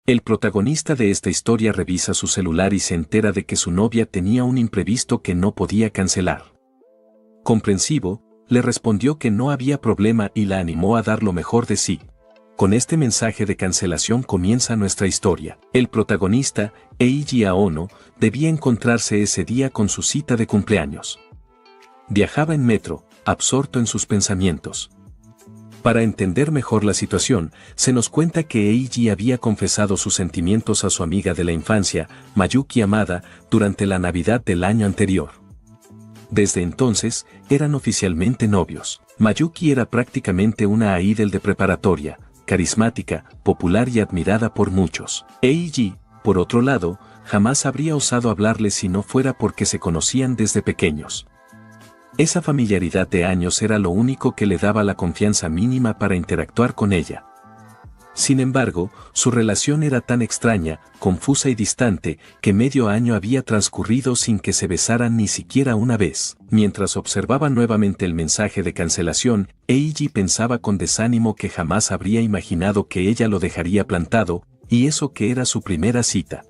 El protagonista de esta historia revisa su celular y se entera de que su novia tenía un imprevisto que no podía cancelar. Comprensivo, le respondió que no había problema y la animó a dar lo mejor de sí. Con este mensaje de cancelación comienza nuestra historia. El protagonista, Eiji Aono, debía encontrarse ese día con su cita de cumpleaños. Viajaba en metro, absorto en sus pensamientos. Para entender mejor la situación, se nos cuenta que Eiji había confesado sus sentimientos a su amiga de la infancia, Mayuki Hamada, durante la Navidad del año anterior. Desde entonces, eran oficialmente novios. Mayuki era prácticamente una idol de preparatoria, carismática, popular y admirada por muchos. Eiji, por otro lado, jamás habría osado hablarle si no fuera porque se conocían desde pequeños. Esa familiaridad de años era lo único que le daba la confianza mínima para interactuar con ella. Sin embargo, su relación era tan extraña, confusa y distante, que medio año había transcurrido sin que se besaran ni siquiera una vez. Mientras observaba nuevamente el mensaje de cancelación, Eiji pensaba con desánimo que jamás habría imaginado que ella lo dejaría plantado, y eso que era su primera cita.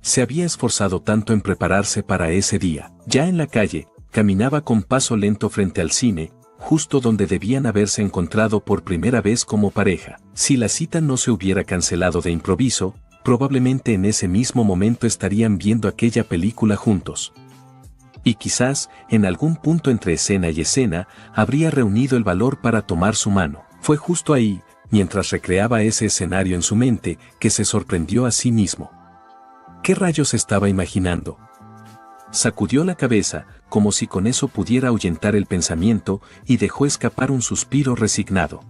Se había esforzado tanto en prepararse para ese día. Ya en la calle, caminaba con paso lento frente al cine, justo donde debían haberse encontrado por primera vez como pareja. Si la cita no se hubiera cancelado de improviso, probablemente en ese mismo momento estarían viendo aquella película juntos. Y quizás, en algún punto entre escena y escena, habría reunido el valor para tomar su mano. Fue justo ahí, mientras recreaba ese escenario en su mente, que se sorprendió a sí mismo. ¿Qué rayos estaba imaginando? Sacudió la cabeza, como si con eso pudiera ahuyentar el pensamiento, y dejó escapar un suspiro resignado.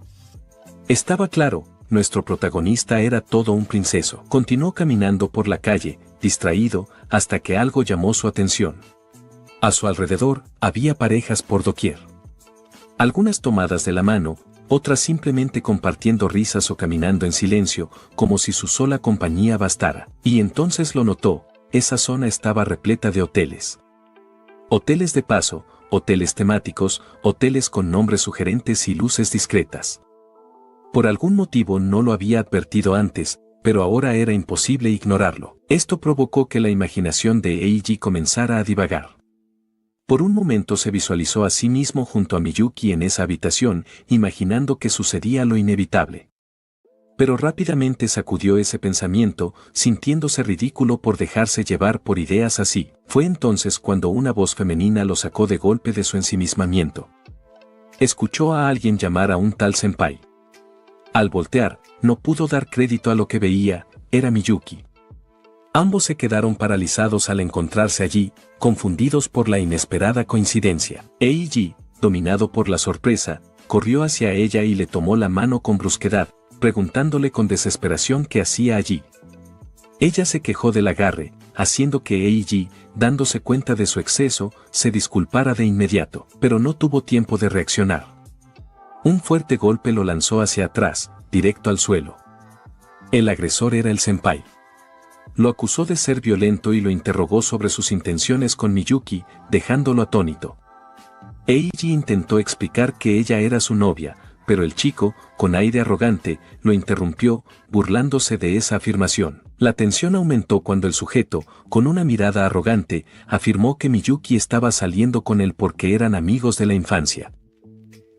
Estaba claro, nuestro protagonista era todo un princeso. Continuó caminando por la calle, distraído, hasta que algo llamó su atención. A su alrededor, había parejas por doquier. Algunas tomadas de la mano, otras simplemente compartiendo risas o caminando en silencio, como si su sola compañía bastara. Y entonces lo notó. Esa zona estaba repleta de hoteles. Hoteles de paso, hoteles temáticos, hoteles con nombres sugerentes y luces discretas. Por algún motivo no lo había advertido antes, pero ahora era imposible ignorarlo. Esto provocó que la imaginación de Eiji comenzara a divagar. Por un momento se visualizó a sí mismo junto a Miyuki en esa habitación, imaginando que sucedía lo inevitable. Pero rápidamente sacudió ese pensamiento, sintiéndose ridículo por dejarse llevar por ideas así. Fue entonces cuando una voz femenina lo sacó de golpe de su ensimismamiento. Escuchó a alguien llamar a un tal senpai. Al voltear, no pudo dar crédito a lo que veía, era Miyuki. Ambos se quedaron paralizados al encontrarse allí, confundidos por la inesperada coincidencia. Eiji, dominado por la sorpresa, corrió hacia ella y le tomó la mano con brusquedad, preguntándole con desesperación qué hacía allí. Ella se quejó del agarre, haciendo que Eiji, dándose cuenta de su exceso, se disculpara de inmediato, pero no tuvo tiempo de reaccionar. Un fuerte golpe lo lanzó hacia atrás, directo al suelo. El agresor era el senpai. Lo acusó de ser violento y lo interrogó sobre sus intenciones con Miyuki, dejándolo atónito. Eiji intentó explicar que ella era su novia, pero el chico, con aire arrogante, lo interrumpió, burlándose de esa afirmación. La tensión aumentó cuando el sujeto, con una mirada arrogante, afirmó que Miyuki estaba saliendo con él porque eran amigos de la infancia.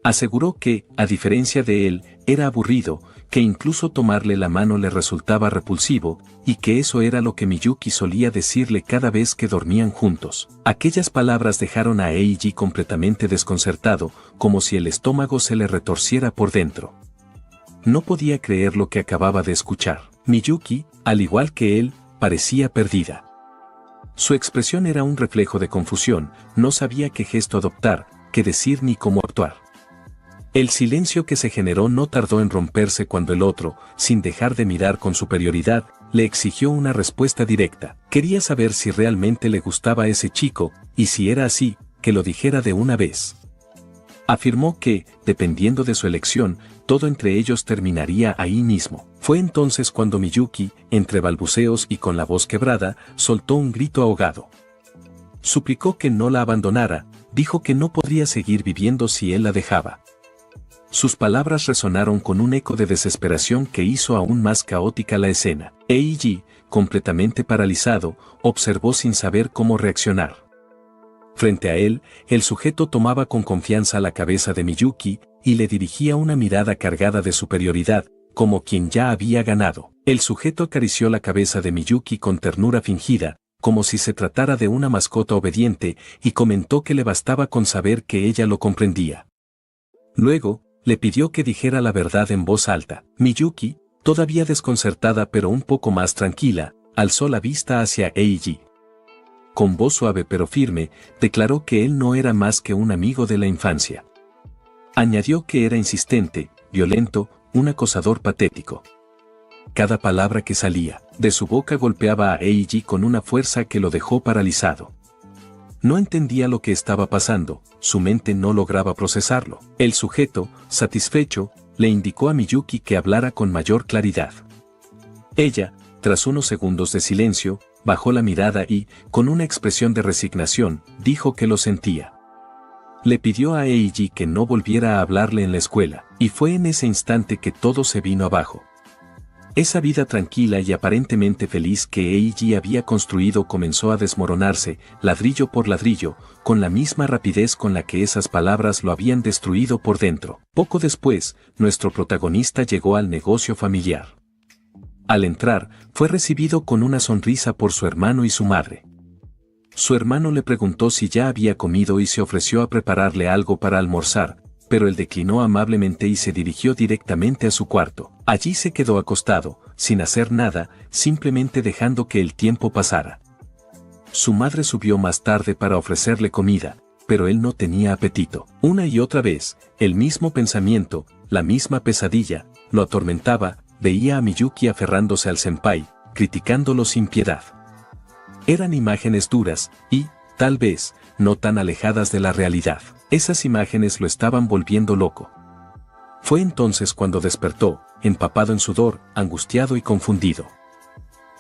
Aseguró que, a diferencia de él, era aburrido, que incluso tomarle la mano le resultaba repulsivo, y que eso era lo que Miyuki solía decirle cada vez que dormían juntos. Aquellas palabras dejaron a Eiji completamente desconcertado, como si el estómago se le retorciera por dentro. No podía creer lo que acababa de escuchar. Miyuki, al igual que él, parecía perdida. Su expresión era un reflejo de confusión, no sabía qué gesto adoptar, qué decir ni cómo actuar. El silencio que se generó no tardó en romperse cuando el otro, sin dejar de mirar con superioridad, le exigió una respuesta directa. Quería saber si realmente le gustaba a ese chico, y si era así, que lo dijera de una vez. Afirmó que, dependiendo de su elección, todo entre ellos terminaría ahí mismo. Fue entonces cuando Miyuki, entre balbuceos y con la voz quebrada, soltó un grito ahogado. Suplicó que no la abandonara, dijo que no podría seguir viviendo si él la dejaba. Sus palabras resonaron con un eco de desesperación que hizo aún más caótica la escena. Eiji, completamente paralizado, observó sin saber cómo reaccionar. Frente a él, el sujeto tomaba con confianza la cabeza de Miyuki y le dirigía una mirada cargada de superioridad, como quien ya había ganado. El sujeto acarició la cabeza de Miyuki con ternura fingida, como si se tratara de una mascota obediente, y comentó que le bastaba con saber que ella lo comprendía. Luego, le pidió que dijera la verdad en voz alta. Miyuki, todavía desconcertada pero un poco más tranquila, alzó la vista hacia Eiji. Con voz suave pero firme, declaró que él no era más que un amigo de la infancia. Añadió que era insistente, violento, un acosador patético. Cada palabra que salía de su boca golpeaba a Eiji con una fuerza que lo dejó paralizado. No entendía lo que estaba pasando, su mente no lograba procesarlo. El sujeto, satisfecho, le indicó a Miyuki que hablara con mayor claridad. Ella, tras unos segundos de silencio, bajó la mirada y, con una expresión de resignación, dijo que lo sentía. Le pidió a Eiji que no volviera a hablarle en la escuela, y fue en ese instante que todo se vino abajo. Esa vida tranquila y aparentemente feliz que Eiji había construido comenzó a desmoronarse, ladrillo por ladrillo, con la misma rapidez con la que esas palabras lo habían destruido por dentro. Poco después, nuestro protagonista llegó al negocio familiar. Al entrar, fue recibido con una sonrisa por su hermano y su madre. Su hermano le preguntó si ya había comido y se ofreció a prepararle algo para almorzar, pero él declinó amablemente y se dirigió directamente a su cuarto. Allí se quedó acostado, sin hacer nada, simplemente dejando que el tiempo pasara. Su madre subió más tarde para ofrecerle comida, pero él no tenía apetito. Una y otra vez, el mismo pensamiento, la misma pesadilla, lo atormentaba. Veía a Miyuki aferrándose al senpai, criticándolo sin piedad. Eran imágenes duras y, tal vez, no tan alejadas de la realidad. Esas imágenes lo estaban volviendo loco. Fue entonces cuando despertó, empapado en sudor, angustiado y confundido.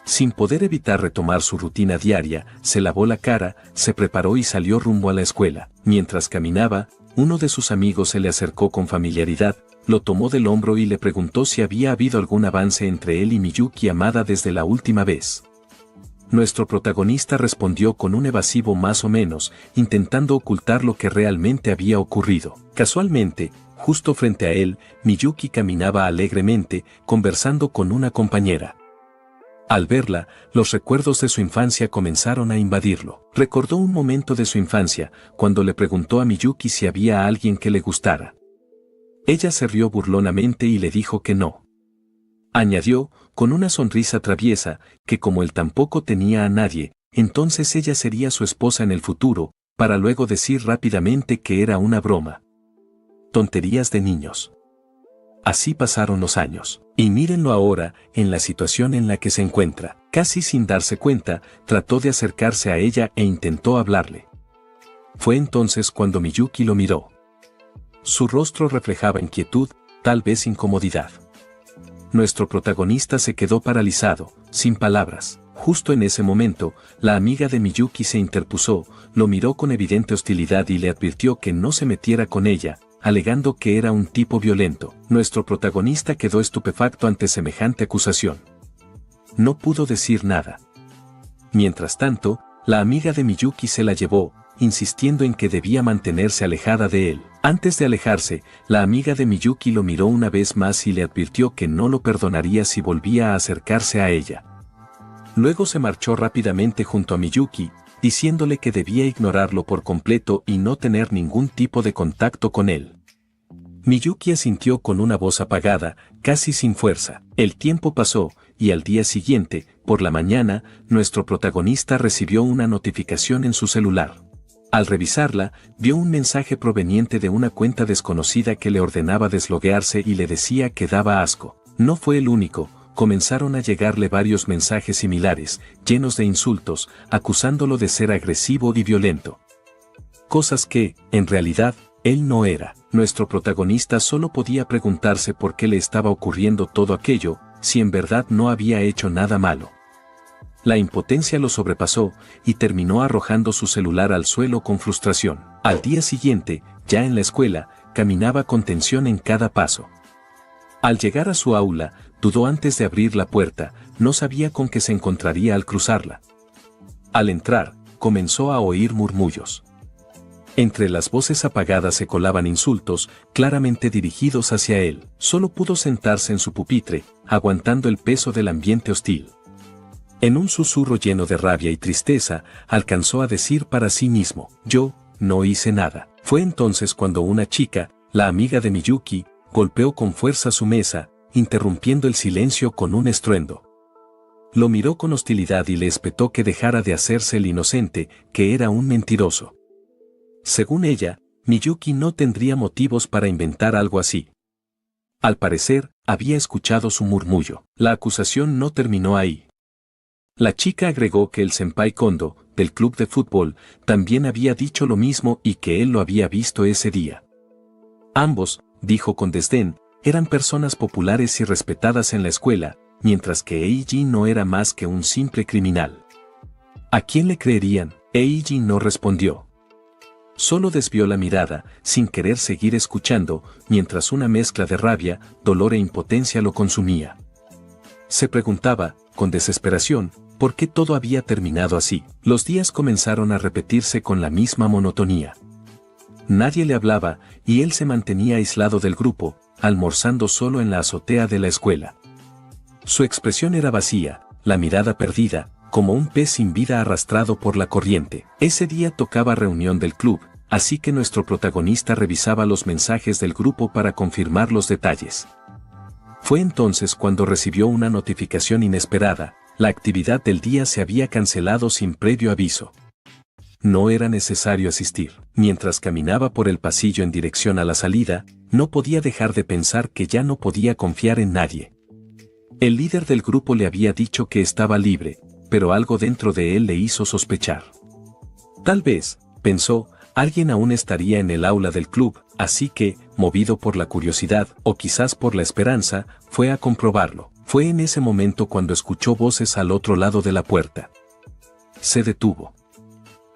Sin poder evitar retomar su rutina diaria, se lavó la cara, se preparó y salió rumbo a la escuela. Mientras caminaba, uno de sus amigos se le acercó con familiaridad, lo tomó del hombro y le preguntó si había habido algún avance entre él y Miyuki amada desde la última vez. Nuestro protagonista respondió con un evasivo más o menos, intentando ocultar lo que realmente había ocurrido. Casualmente, justo frente a él, Miyuki caminaba alegremente, conversando con una compañera. Al verla, los recuerdos de su infancia comenzaron a invadirlo. Recordó un momento de su infancia, cuando le preguntó a Miyuki si había alguien que le gustara. Ella se rió burlonamente y le dijo que no. Añadió, con una sonrisa traviesa, que como él tampoco tenía a nadie, entonces ella sería su esposa en el futuro, para luego decir rápidamente que era una broma. Tonterías de niños. Así pasaron los años. Y mírenlo ahora, en la situación en la que se encuentra. Casi sin darse cuenta, trató de acercarse a ella e intentó hablarle. Fue entonces cuando Miyuki lo miró. Su rostro reflejaba inquietud, tal vez incomodidad. Nuestro protagonista se quedó paralizado, sin palabras. Justo en ese momento, la amiga de Miyuki se interpuso, lo miró con evidente hostilidad y le advirtió que no se metiera con ella, alegando que era un tipo violento. Nuestro protagonista quedó estupefacto ante semejante acusación. No pudo decir nada. Mientras tanto, la amiga de Miyuki se la llevó, insistiendo en que debía mantenerse alejada de él. Antes de alejarse, la amiga de Miyuki lo miró una vez más y le advirtió que no lo perdonaría si volvía a acercarse a ella. Luego se marchó rápidamente junto a Miyuki, diciéndole que debía ignorarlo por completo y no tener ningún tipo de contacto con él. Miyuki asintió con una voz apagada, casi sin fuerza. El tiempo pasó, y al día siguiente, por la mañana, nuestro protagonista recibió una notificación en su celular. Al revisarla, vio un mensaje proveniente de una cuenta desconocida que le ordenaba desloguearse y le decía que daba asco. No fue el único, comenzaron a llegarle varios mensajes similares, llenos de insultos, acusándolo de ser agresivo y violento. Cosas que, en realidad, él no era. Nuestro protagonista solo podía preguntarse por qué le estaba ocurriendo todo aquello, si en verdad no había hecho nada malo. La impotencia lo sobrepasó y terminó arrojando su celular al suelo con frustración. Al día siguiente, ya en la escuela, caminaba con tensión en cada paso. Al llegar a su aula, dudó antes de abrir la puerta, no sabía con qué se encontraría al cruzarla. Al entrar, comenzó a oír murmullos. Entre las voces apagadas se colaban insultos, claramente dirigidos hacia él. Solo pudo sentarse en su pupitre, aguantando el peso del ambiente hostil. En un susurro lleno de rabia y tristeza, alcanzó a decir para sí mismo: yo no hice nada. Fue entonces cuando una chica, la amiga de Miyuki, golpeó con fuerza su mesa, interrumpiendo el silencio con un estruendo. Lo miró con hostilidad y le espetó que dejara de hacerse el inocente, que era un mentiroso. Según ella, Miyuki no tendría motivos para inventar algo así. Al parecer, había escuchado su murmullo. La acusación no terminó ahí. La chica agregó que el senpai Kondo, del club de fútbol, también había dicho lo mismo y que él lo había visto ese día. Ambos, dijo con desdén, eran personas populares y respetadas en la escuela, mientras que Eiji no era más que un simple criminal. ¿A quién le creerían? Eiji no respondió. Solo desvió la mirada, sin querer seguir escuchando, mientras una mezcla de rabia, dolor e impotencia lo consumía. Se preguntaba, con desesperación, por qué todo había terminado así. Los días comenzaron a repetirse con la misma monotonía. Nadie le hablaba, y él se mantenía aislado del grupo, almorzando solo en la azotea de la escuela. Su expresión era vacía, la mirada perdida, como un pez sin vida arrastrado por la corriente. Ese día tocaba reunión del club, así que nuestro protagonista revisaba los mensajes del grupo para confirmar los detalles. Fue entonces cuando recibió una notificación inesperada: la actividad del día se había cancelado sin previo aviso. No era necesario asistir. Mientras caminaba por el pasillo en dirección a la salida, no podía dejar de pensar que ya no podía confiar en nadie. El líder del grupo le había dicho que estaba libre, pero algo dentro de él le hizo sospechar. Tal vez, pensó, alguien aún estaría en el aula del club, así que, movido por la curiosidad, o quizás por la esperanza, fue a comprobarlo. Fue en ese momento cuando escuchó voces al otro lado de la puerta. Se detuvo.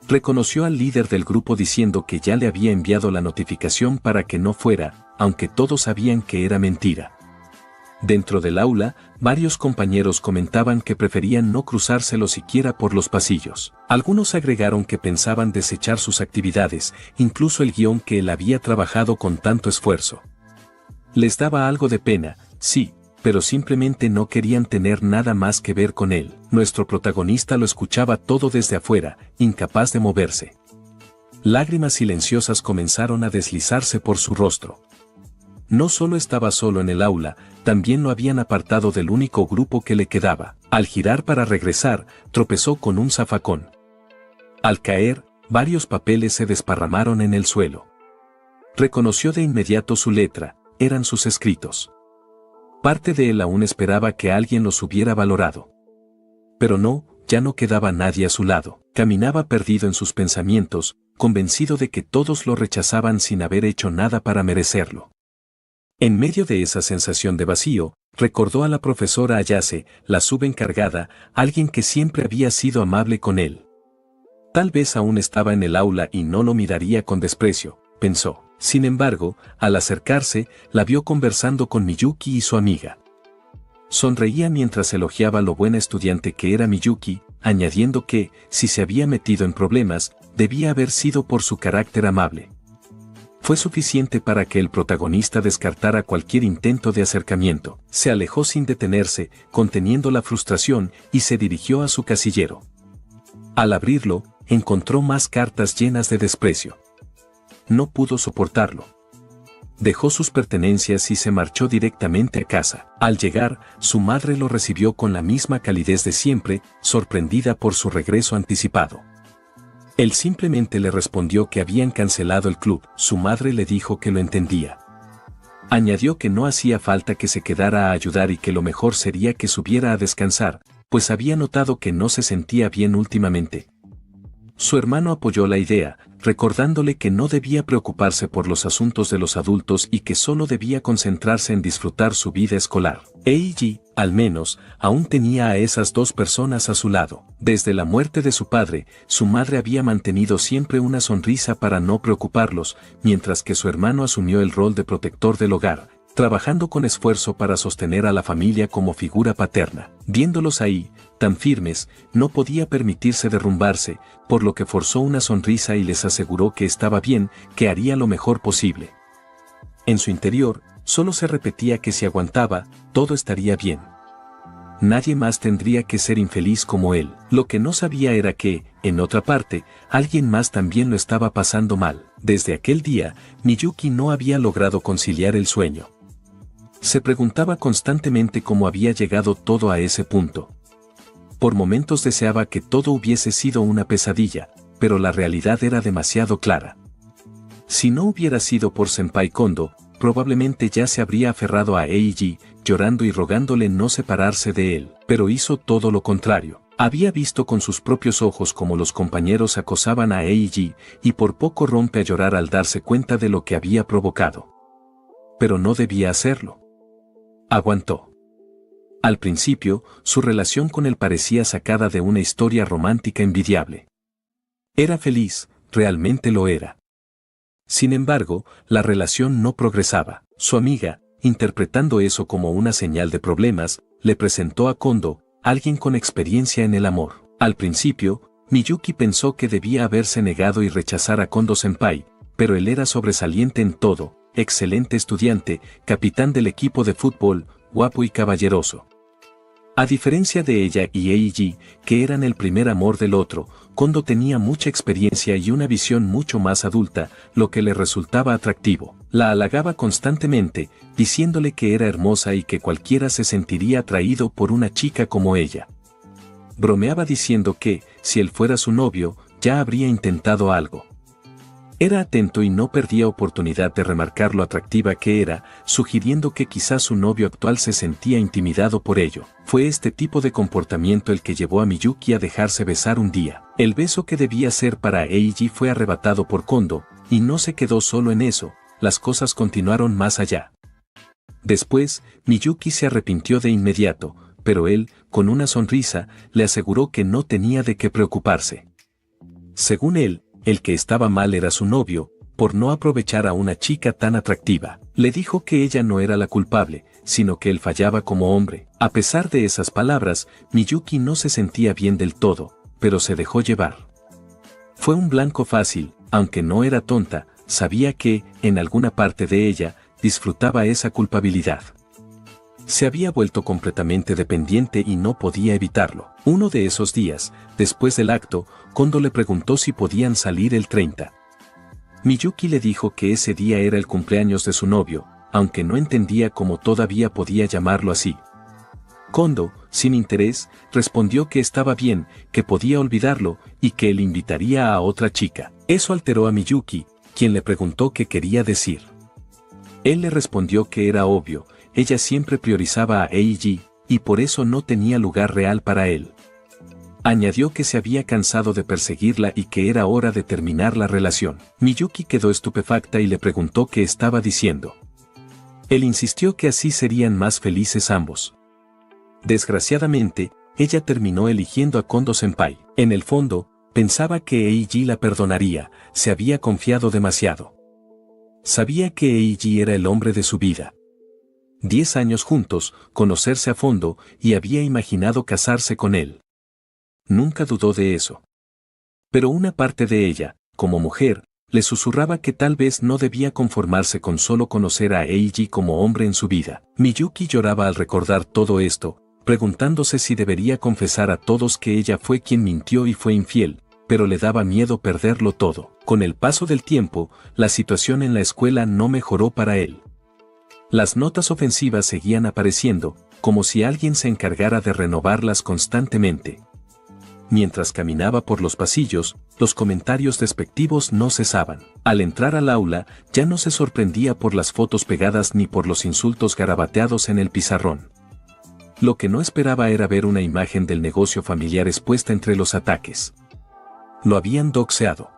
Reconoció al líder del grupo diciendo que ya le había enviado la notificación para que no fuera, aunque todos sabían que era mentira. Dentro del aula, varios compañeros comentaban que preferían no cruzárselo siquiera por los pasillos. Algunos agregaron que pensaban desechar sus actividades, incluso el guión que él había trabajado con tanto esfuerzo. Les daba algo de pena, sí, pero simplemente no querían tener nada más que ver con él. Nuestro protagonista lo escuchaba todo desde afuera, incapaz de moverse. Lágrimas silenciosas comenzaron a deslizarse por su rostro. No solo estaba solo en el aula, también lo habían apartado del único grupo que le quedaba. Al girar para regresar, tropezó con un zafacón. Al caer, varios papeles se desparramaron en el suelo. Reconoció de inmediato su letra, eran sus escritos. Parte de él aún esperaba que alguien los hubiera valorado. Pero no, ya no quedaba nadie a su lado. Caminaba perdido en sus pensamientos, convencido de que todos lo rechazaban sin haber hecho nada para merecerlo. En medio de esa sensación de vacío, recordó a la profesora Ayase, la subencargada, alguien que siempre había sido amable con él. Tal vez aún estaba en el aula y no lo miraría con desprecio, pensó. Sin embargo, al acercarse, la vio conversando con Miyuki y su amiga. Sonreía mientras elogiaba lo buena estudiante que era Miyuki, añadiendo que, si se había metido en problemas, debía haber sido por su carácter amable. Fue suficiente para que el protagonista descartara cualquier intento de acercamiento. Se alejó sin detenerse, conteniendo la frustración, y se dirigió a su casillero. Al abrirlo, encontró más cartas llenas de desprecio. No pudo soportarlo. Dejó sus pertenencias y se marchó directamente a casa. Al llegar, su madre lo recibió con la misma calidez de siempre, sorprendida por su regreso anticipado. Él simplemente le respondió que habían cancelado el club. Su madre le dijo que lo entendía. Añadió que no hacía falta que se quedara a ayudar y que lo mejor sería que subiera a descansar, pues había notado que no se sentía bien últimamente. Su hermano apoyó la idea, recordándole que no debía preocuparse por los asuntos de los adultos y que solo debía concentrarse en disfrutar su vida escolar. Eiji, al menos, aún tenía a esas dos personas a su lado. Desde la muerte de su padre, su madre había mantenido siempre una sonrisa para no preocuparlos, mientras que su hermano asumió el rol de protector del hogar, trabajando con esfuerzo para sostener a la familia como figura paterna. Viéndolos ahí, tan firmes, no podía permitirse derrumbarse, por lo que forzó una sonrisa y les aseguró que estaba bien, que haría lo mejor posible. En su interior, solo se repetía que si aguantaba, todo estaría bien. Nadie más tendría que ser infeliz como él. Lo que no sabía era que, en otra parte, alguien más también lo estaba pasando mal. Desde aquel día, Miyuki no había logrado conciliar el sueño. Se preguntaba constantemente cómo había llegado todo a ese punto. Por momentos deseaba que todo hubiese sido una pesadilla, pero la realidad era demasiado clara. Si no hubiera sido por Senpai Kondo, probablemente ya se habría aferrado a Eiji, llorando y rogándole no separarse de él, pero hizo todo lo contrario. Había visto con sus propios ojos cómo los compañeros acosaban a Eiji, y por poco rompe a llorar al darse cuenta de lo que había provocado. Pero no debía hacerlo. Aguantó. Al principio, su relación con él parecía sacada de una historia romántica envidiable. Era feliz, realmente lo era. Sin embargo, la relación no progresaba. Su amiga, interpretando eso como una señal de problemas, le presentó a Kondo, alguien con experiencia en el amor. Al principio, Miyuki pensó que debía haberse negado y rechazar a Kondo-senpai, pero él era sobresaliente en todo, excelente estudiante, capitán del equipo de fútbol, guapo y caballeroso. A diferencia de ella y Eiji, que eran el primer amor del otro, Kondo tenía mucha experiencia y una visión mucho más adulta, lo que le resultaba atractivo. La halagaba constantemente, diciéndole que era hermosa y que cualquiera se sentiría atraído por una chica como ella. Bromeaba diciendo que, si él fuera su novio, ya habría intentado algo. Era atento y no perdía oportunidad de remarcar lo atractiva que era, sugiriendo que quizás su novio actual se sentía intimidado por ello. Fue este tipo de comportamiento el que llevó a Miyuki a dejarse besar un día. El beso que debía ser para Eiji fue arrebatado por Kondo, y no se quedó solo en eso, las cosas continuaron más allá. Después, Miyuki se arrepintió de inmediato, pero él, con una sonrisa, le aseguró que no tenía de qué preocuparse. Según él, el que estaba mal era su novio, por no aprovechar a una chica tan atractiva. Le dijo que ella no era la culpable, sino que él fallaba como hombre. A pesar de esas palabras, Miyuki no se sentía bien del todo, pero se dejó llevar. Fue un blanco fácil, aunque no era tonta, sabía que, en alguna parte de ella, disfrutaba esa culpabilidad. Se había vuelto completamente dependiente y no podía evitarlo. Uno de esos días, después del acto, Kondo le preguntó si podían salir el 30. Miyuki le dijo que ese día era el cumpleaños de su novio, aunque no entendía cómo todavía podía llamarlo así. Kondo, sin interés, respondió que estaba bien, que podía olvidarlo, y que él invitaría a otra chica. Eso alteró a Miyuki, quien le preguntó qué quería decir. Él le respondió que era obvio, ella siempre priorizaba a Eiji, y por eso no tenía lugar real para él. Añadió que se había cansado de perseguirla y que era hora de terminar la relación. Miyuki quedó estupefacta y le preguntó qué estaba diciendo. Él insistió que así serían más felices ambos. Desgraciadamente, ella terminó eligiendo a Kondo-senpai. En el fondo, pensaba que Eiji la perdonaría, se había confiado demasiado. Sabía que Eiji era el hombre de su vida. 10 años juntos, conocerse a fondo, y había imaginado casarse con él. Nunca dudó de eso. Pero una parte de ella, como mujer, le susurraba que tal vez no debía conformarse con solo conocer a Eiji como hombre en su vida. Miyuki lloraba al recordar todo esto, preguntándose si debería confesar a todos que ella fue quien mintió y fue infiel, pero le daba miedo perderlo todo. Con el paso del tiempo, la situación en la escuela no mejoró para él. Las notas ofensivas seguían apareciendo, como si alguien se encargara de renovarlas constantemente. Mientras caminaba por los pasillos, los comentarios despectivos no cesaban. Al entrar al aula, ya no se sorprendía por las fotos pegadas ni por los insultos garabateados en el pizarrón. Lo que no esperaba era ver una imagen del negocio familiar expuesta entre los ataques. Lo habían doxeado.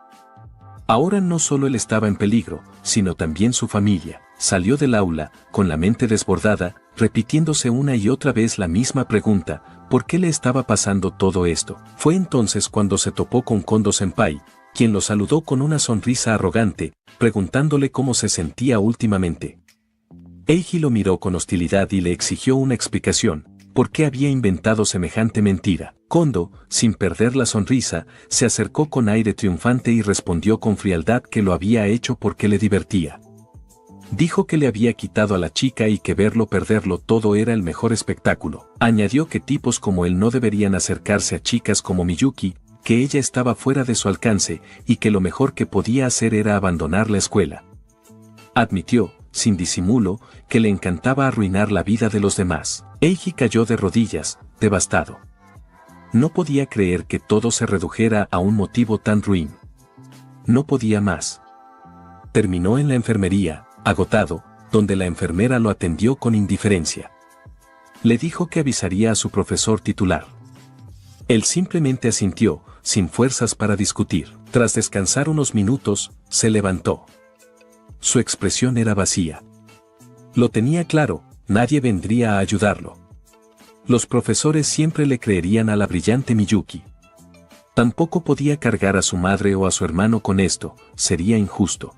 Ahora no solo él estaba en peligro, sino también su familia. Salió del aula, con la mente desbordada, repitiéndose una y otra vez la misma pregunta, ¿por qué le estaba pasando todo esto? Fue entonces cuando se topó con Kondo-senpai, quien lo saludó con una sonrisa arrogante, preguntándole cómo se sentía últimamente. Eiji lo miró con hostilidad y le exigió una explicación, ¿por qué había inventado semejante mentira? Kondo, sin perder la sonrisa, se acercó con aire triunfante y respondió con frialdad que lo había hecho porque le divertía. Dijo que le había quitado a la chica y que verlo perderlo todo era el mejor espectáculo. Añadió que tipos como él no deberían acercarse a chicas como Miyuki, que ella estaba fuera de su alcance y que lo mejor que podía hacer era abandonar la escuela. Admitió, sin disimulo, que le encantaba arruinar la vida de los demás. Eiji cayó de rodillas, devastado. No podía creer que todo se redujera a un motivo tan ruin. No podía más. Terminó en la enfermería, agotado, donde la enfermera lo atendió con indiferencia. Le dijo que avisaría a su profesor titular. Él simplemente asintió, sin fuerzas para discutir. Tras descansar unos minutos, se levantó. Su expresión era vacía. Lo tenía claro, nadie vendría a ayudarlo. Los profesores siempre le creerían a la brillante Miyuki. Tampoco podía cargar a su madre o a su hermano con esto, sería injusto.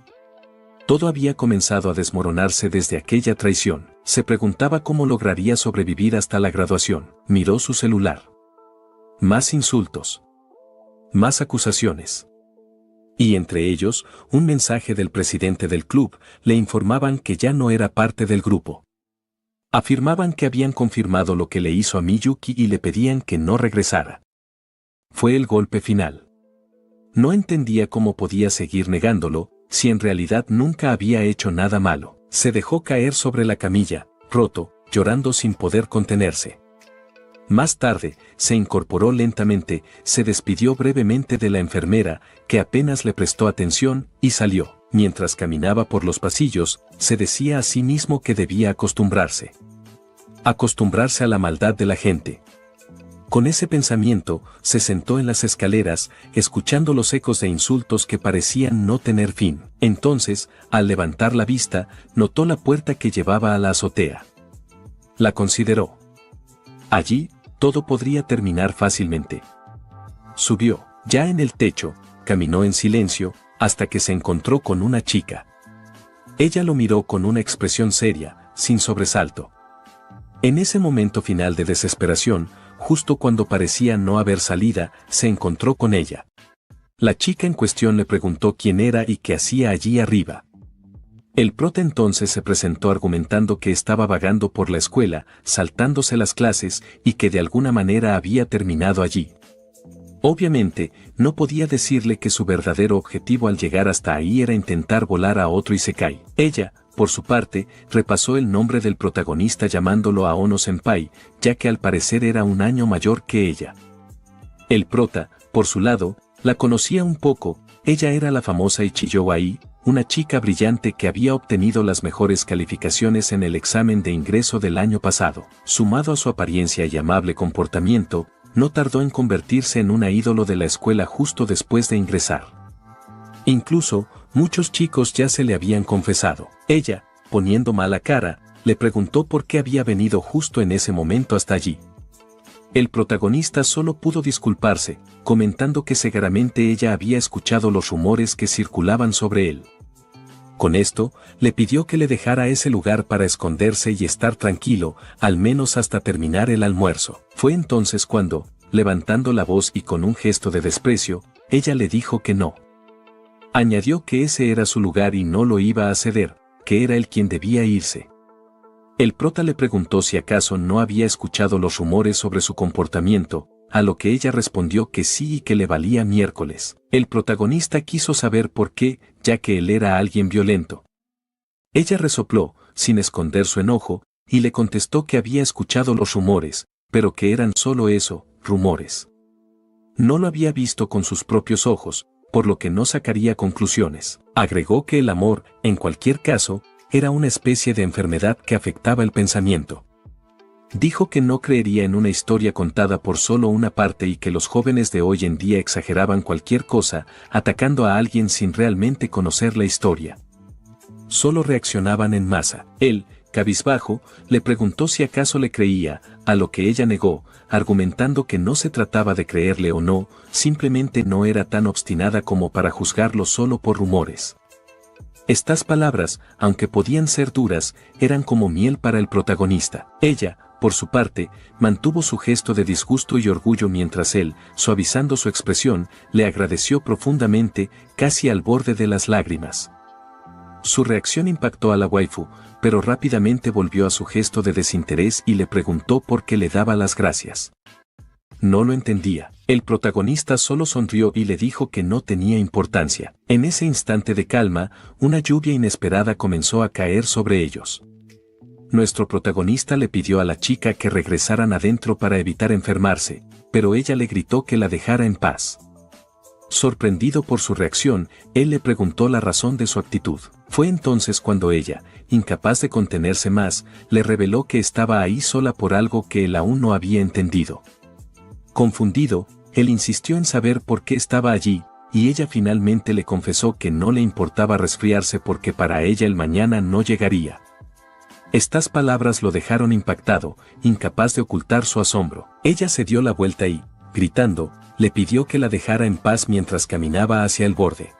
Todo había comenzado a desmoronarse desde aquella traición. Se preguntaba cómo lograría sobrevivir hasta la graduación. Miró su celular. Más insultos. Más acusaciones. Y entre ellos, un mensaje del presidente del club, le informaban que ya no era parte del grupo. Afirmaban que habían confirmado lo que le hizo a Miyuki y le pedían que no regresara. Fue el golpe final. No entendía cómo podía seguir negándolo, si en realidad nunca había hecho nada malo. Se dejó caer sobre la camilla, roto, llorando sin poder contenerse. Más tarde, se incorporó lentamente, se despidió brevemente de la enfermera, que apenas le prestó atención, y salió. Mientras caminaba por los pasillos, se decía a sí mismo que debía acostumbrarse. Acostumbrarse a la maldad de la gente. Con ese pensamiento, se sentó en las escaleras, escuchando los ecos de insultos que parecían no tener fin. Entonces, al levantar la vista, notó la puerta que llevaba a la azotea. La consideró. Allí, todo podría terminar fácilmente. Subió, ya en el techo, caminó en silencio, hasta que se encontró con una chica. Ella lo miró con una expresión seria, sin sobresalto. En ese momento final de desesperación, justo cuando parecía no haber salida, se encontró con ella. La chica en cuestión le preguntó quién era y qué hacía allí arriba. El prota entonces se presentó argumentando que estaba vagando por la escuela, saltándose las clases y que de alguna manera había terminado allí. Obviamente, no podía decirle que su verdadero objetivo al llegar hasta ahí era intentar volar a otro isekai. Ella, por su parte, repasó el nombre del protagonista llamándolo Aono-senpai, ya que al parecer era un año mayor que ella. El prota, por su lado, la conocía un poco, ella era la famosa Ichiyo Ai, una chica brillante que había obtenido las mejores calificaciones en el examen de ingreso del año pasado. Sumado a su apariencia y amable comportamiento, no tardó en convertirse en una ídolo de la escuela justo después de ingresar. Incluso, muchos chicos ya se le habían confesado. Ella, poniendo mala cara, le preguntó por qué había venido justo en ese momento hasta allí. El protagonista solo pudo disculparse, comentando que seguramente ella había escuchado los rumores que circulaban sobre él. Con esto, le pidió que le dejara ese lugar para esconderse y estar tranquilo, al menos hasta terminar el almuerzo. Fue entonces cuando, levantando la voz y con un gesto de desprecio, ella le dijo que no. Añadió que ese era su lugar y no lo iba a ceder, que era él quien debía irse. El prota le preguntó si acaso no había escuchado los rumores sobre su comportamiento, a lo que ella respondió que sí y que le valía miércoles. El protagonista quiso saber por qué, ya que él era alguien violento. Ella resopló, sin esconder su enojo, y le contestó que había escuchado los rumores, pero que eran solo eso, rumores. No lo había visto con sus propios ojos, por lo que no sacaría conclusiones. Agregó que el amor, en cualquier caso, era una especie de enfermedad que afectaba el pensamiento. Dijo que no creería en una historia contada por solo una parte y que los jóvenes de hoy en día exageraban cualquier cosa, atacando a alguien sin realmente conocer la historia. Solo reaccionaban en masa. Él, cabizbajo, le preguntó si acaso le creía, a lo que ella negó, argumentando que no se trataba de creerle o no, simplemente no era tan obstinada como para juzgarlo solo por rumores. Estas palabras, aunque podían ser duras, eran como miel para el protagonista. Ella, por su parte, mantuvo su gesto de disgusto y orgullo mientras él, suavizando su expresión, le agradeció profundamente, casi al borde de las lágrimas. Su reacción impactó a la waifu, pero rápidamente volvió a su gesto de desinterés y le preguntó por qué le daba las gracias. No lo entendía. El protagonista solo sonrió y le dijo que no tenía importancia. En ese instante de calma, una lluvia inesperada comenzó a caer sobre ellos. Nuestro protagonista le pidió a la chica que regresaran adentro para evitar enfermarse, pero ella le gritó que la dejara en paz. Sorprendido por su reacción, él le preguntó la razón de su actitud. Fue entonces cuando ella, incapaz de contenerse más, le reveló que estaba ahí sola por algo que él aún no había entendido. Confundido, él insistió en saber por qué estaba allí, y ella finalmente le confesó que no le importaba resfriarse porque para ella el mañana no llegaría. Estas palabras lo dejaron impactado, incapaz de ocultar su asombro. Ella se dio la vuelta y, gritando, le pidió que la dejara en paz mientras caminaba hacia el borde.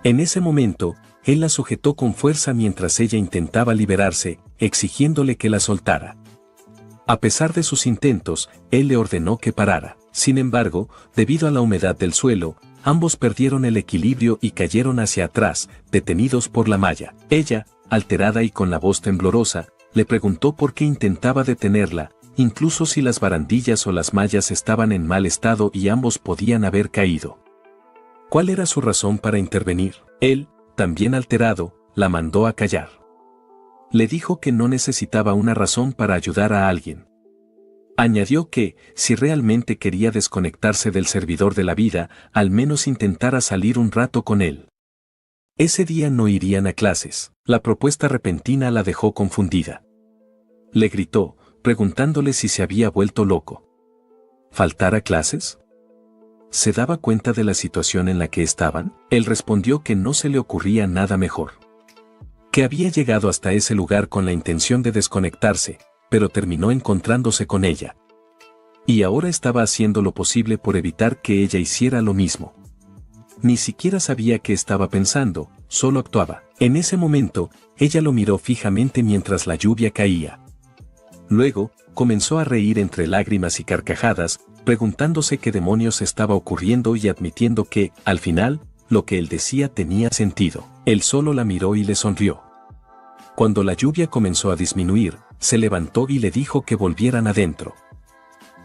En ese momento, él la sujetó con fuerza mientras ella intentaba liberarse, exigiéndole que la soltara. A pesar de sus intentos, él le ordenó que parara. Sin embargo, debido a la humedad del suelo, ambos perdieron el equilibrio y cayeron hacia atrás, detenidos por la malla. Ella, alterada y con la voz temblorosa, le preguntó por qué intentaba detenerla, incluso si las barandillas o las mallas estaban en mal estado y ambos podían haber caído. ¿Cuál era su razón para intervenir? Él, también alterado, la mandó a callar. Le dijo que no necesitaba una razón para ayudar a alguien. Añadió que, si realmente quería desconectarse del servidor de la vida, al menos intentara salir un rato con él. Ese día no irían a clases. La propuesta repentina la dejó confundida. Le gritó, preguntándole si se había vuelto loco. ¿Faltar a clases? ¿Se daba cuenta de la situación en la que estaban? Él respondió que no se le ocurría nada mejor. Que había llegado hasta ese lugar con la intención de desconectarse, pero terminó encontrándose con ella. Y ahora estaba haciendo lo posible por evitar que ella hiciera lo mismo. Ni siquiera sabía qué estaba pensando, solo actuaba. En ese momento, ella lo miró fijamente mientras la lluvia caía. Luego, comenzó a reír entre lágrimas y carcajadas, preguntándose qué demonios estaba ocurriendo y admitiendo que, al final, lo que él decía tenía sentido. Él solo la miró y le sonrió. Cuando la lluvia comenzó a disminuir, se levantó y le dijo que volvieran adentro.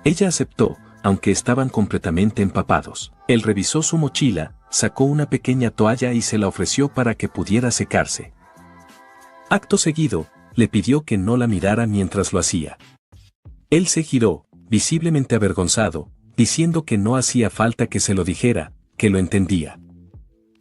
Ella aceptó, aunque estaban completamente empapados. Él revisó su mochila, sacó una pequeña toalla y se la ofreció para que pudiera secarse. Acto seguido, le pidió que no la mirara mientras lo hacía. Él se giró, visiblemente avergonzado, diciendo que no hacía falta que se lo dijera, que lo entendía.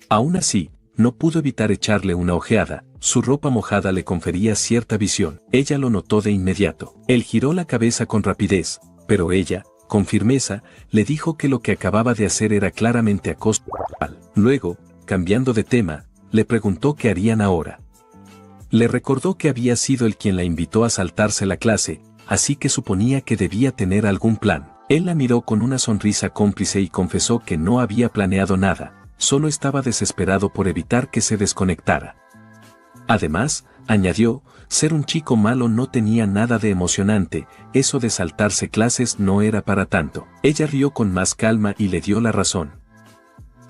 Aún así, no pudo evitar echarle una ojeada, su ropa mojada le confería cierta visión. Ella lo notó de inmediato. Él giró la cabeza con rapidez, pero ella, con firmeza, le dijo que lo que acababa de hacer era claramente acoso sexual. Luego, cambiando de tema, le preguntó qué harían ahora. Le recordó que había sido él quien la invitó a saltarse la clase, así que suponía que debía tener algún plan. Él la miró con una sonrisa cómplice y confesó que no había planeado nada, solo estaba desesperado por evitar que se desconectara. Además, añadió, ser un chico malo no tenía nada de emocionante, eso de saltarse clases no era para tanto. Ella rió con más calma y le dio la razón.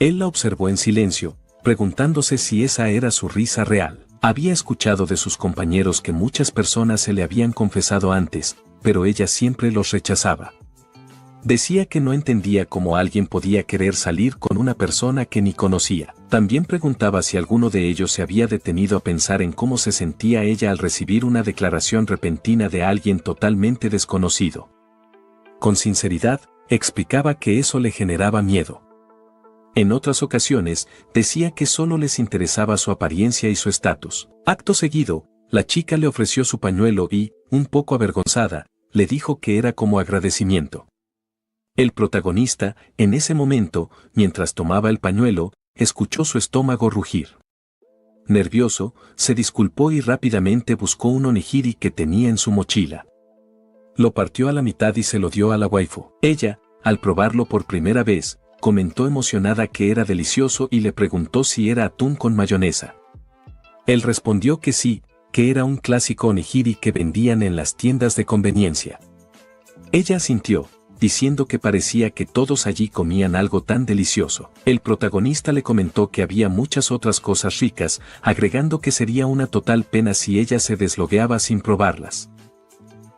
Él la observó en silencio, preguntándose si esa era su risa real. Había escuchado de sus compañeros que muchas personas se le habían confesado antes, pero ella siempre los rechazaba. Decía que no entendía cómo alguien podía querer salir con una persona que ni conocía. También preguntaba si alguno de ellos se había detenido a pensar en cómo se sentía ella al recibir una declaración repentina de alguien totalmente desconocido. Con sinceridad, explicaba que eso le generaba miedo. En otras ocasiones, decía que solo les interesaba su apariencia y su estatus. Acto seguido, la chica le ofreció su pañuelo y, un poco avergonzada, le dijo que era como agradecimiento. El protagonista, en ese momento, mientras tomaba el pañuelo, escuchó su estómago rugir. Nervioso, se disculpó y rápidamente buscó un onigiri que tenía en su mochila. Lo partió a la mitad y se lo dio a la waifu. Ella, al probarlo por primera vez, comentó emocionada que era delicioso y le preguntó si era atún con mayonesa. Él respondió que sí, que era un clásico onigiri que vendían en las tiendas de conveniencia. Ella asintió, diciendo que parecía que todos allí comían algo tan delicioso. El protagonista le comentó que había muchas otras cosas ricas, agregando que sería una total pena si ella se deslogueaba sin probarlas.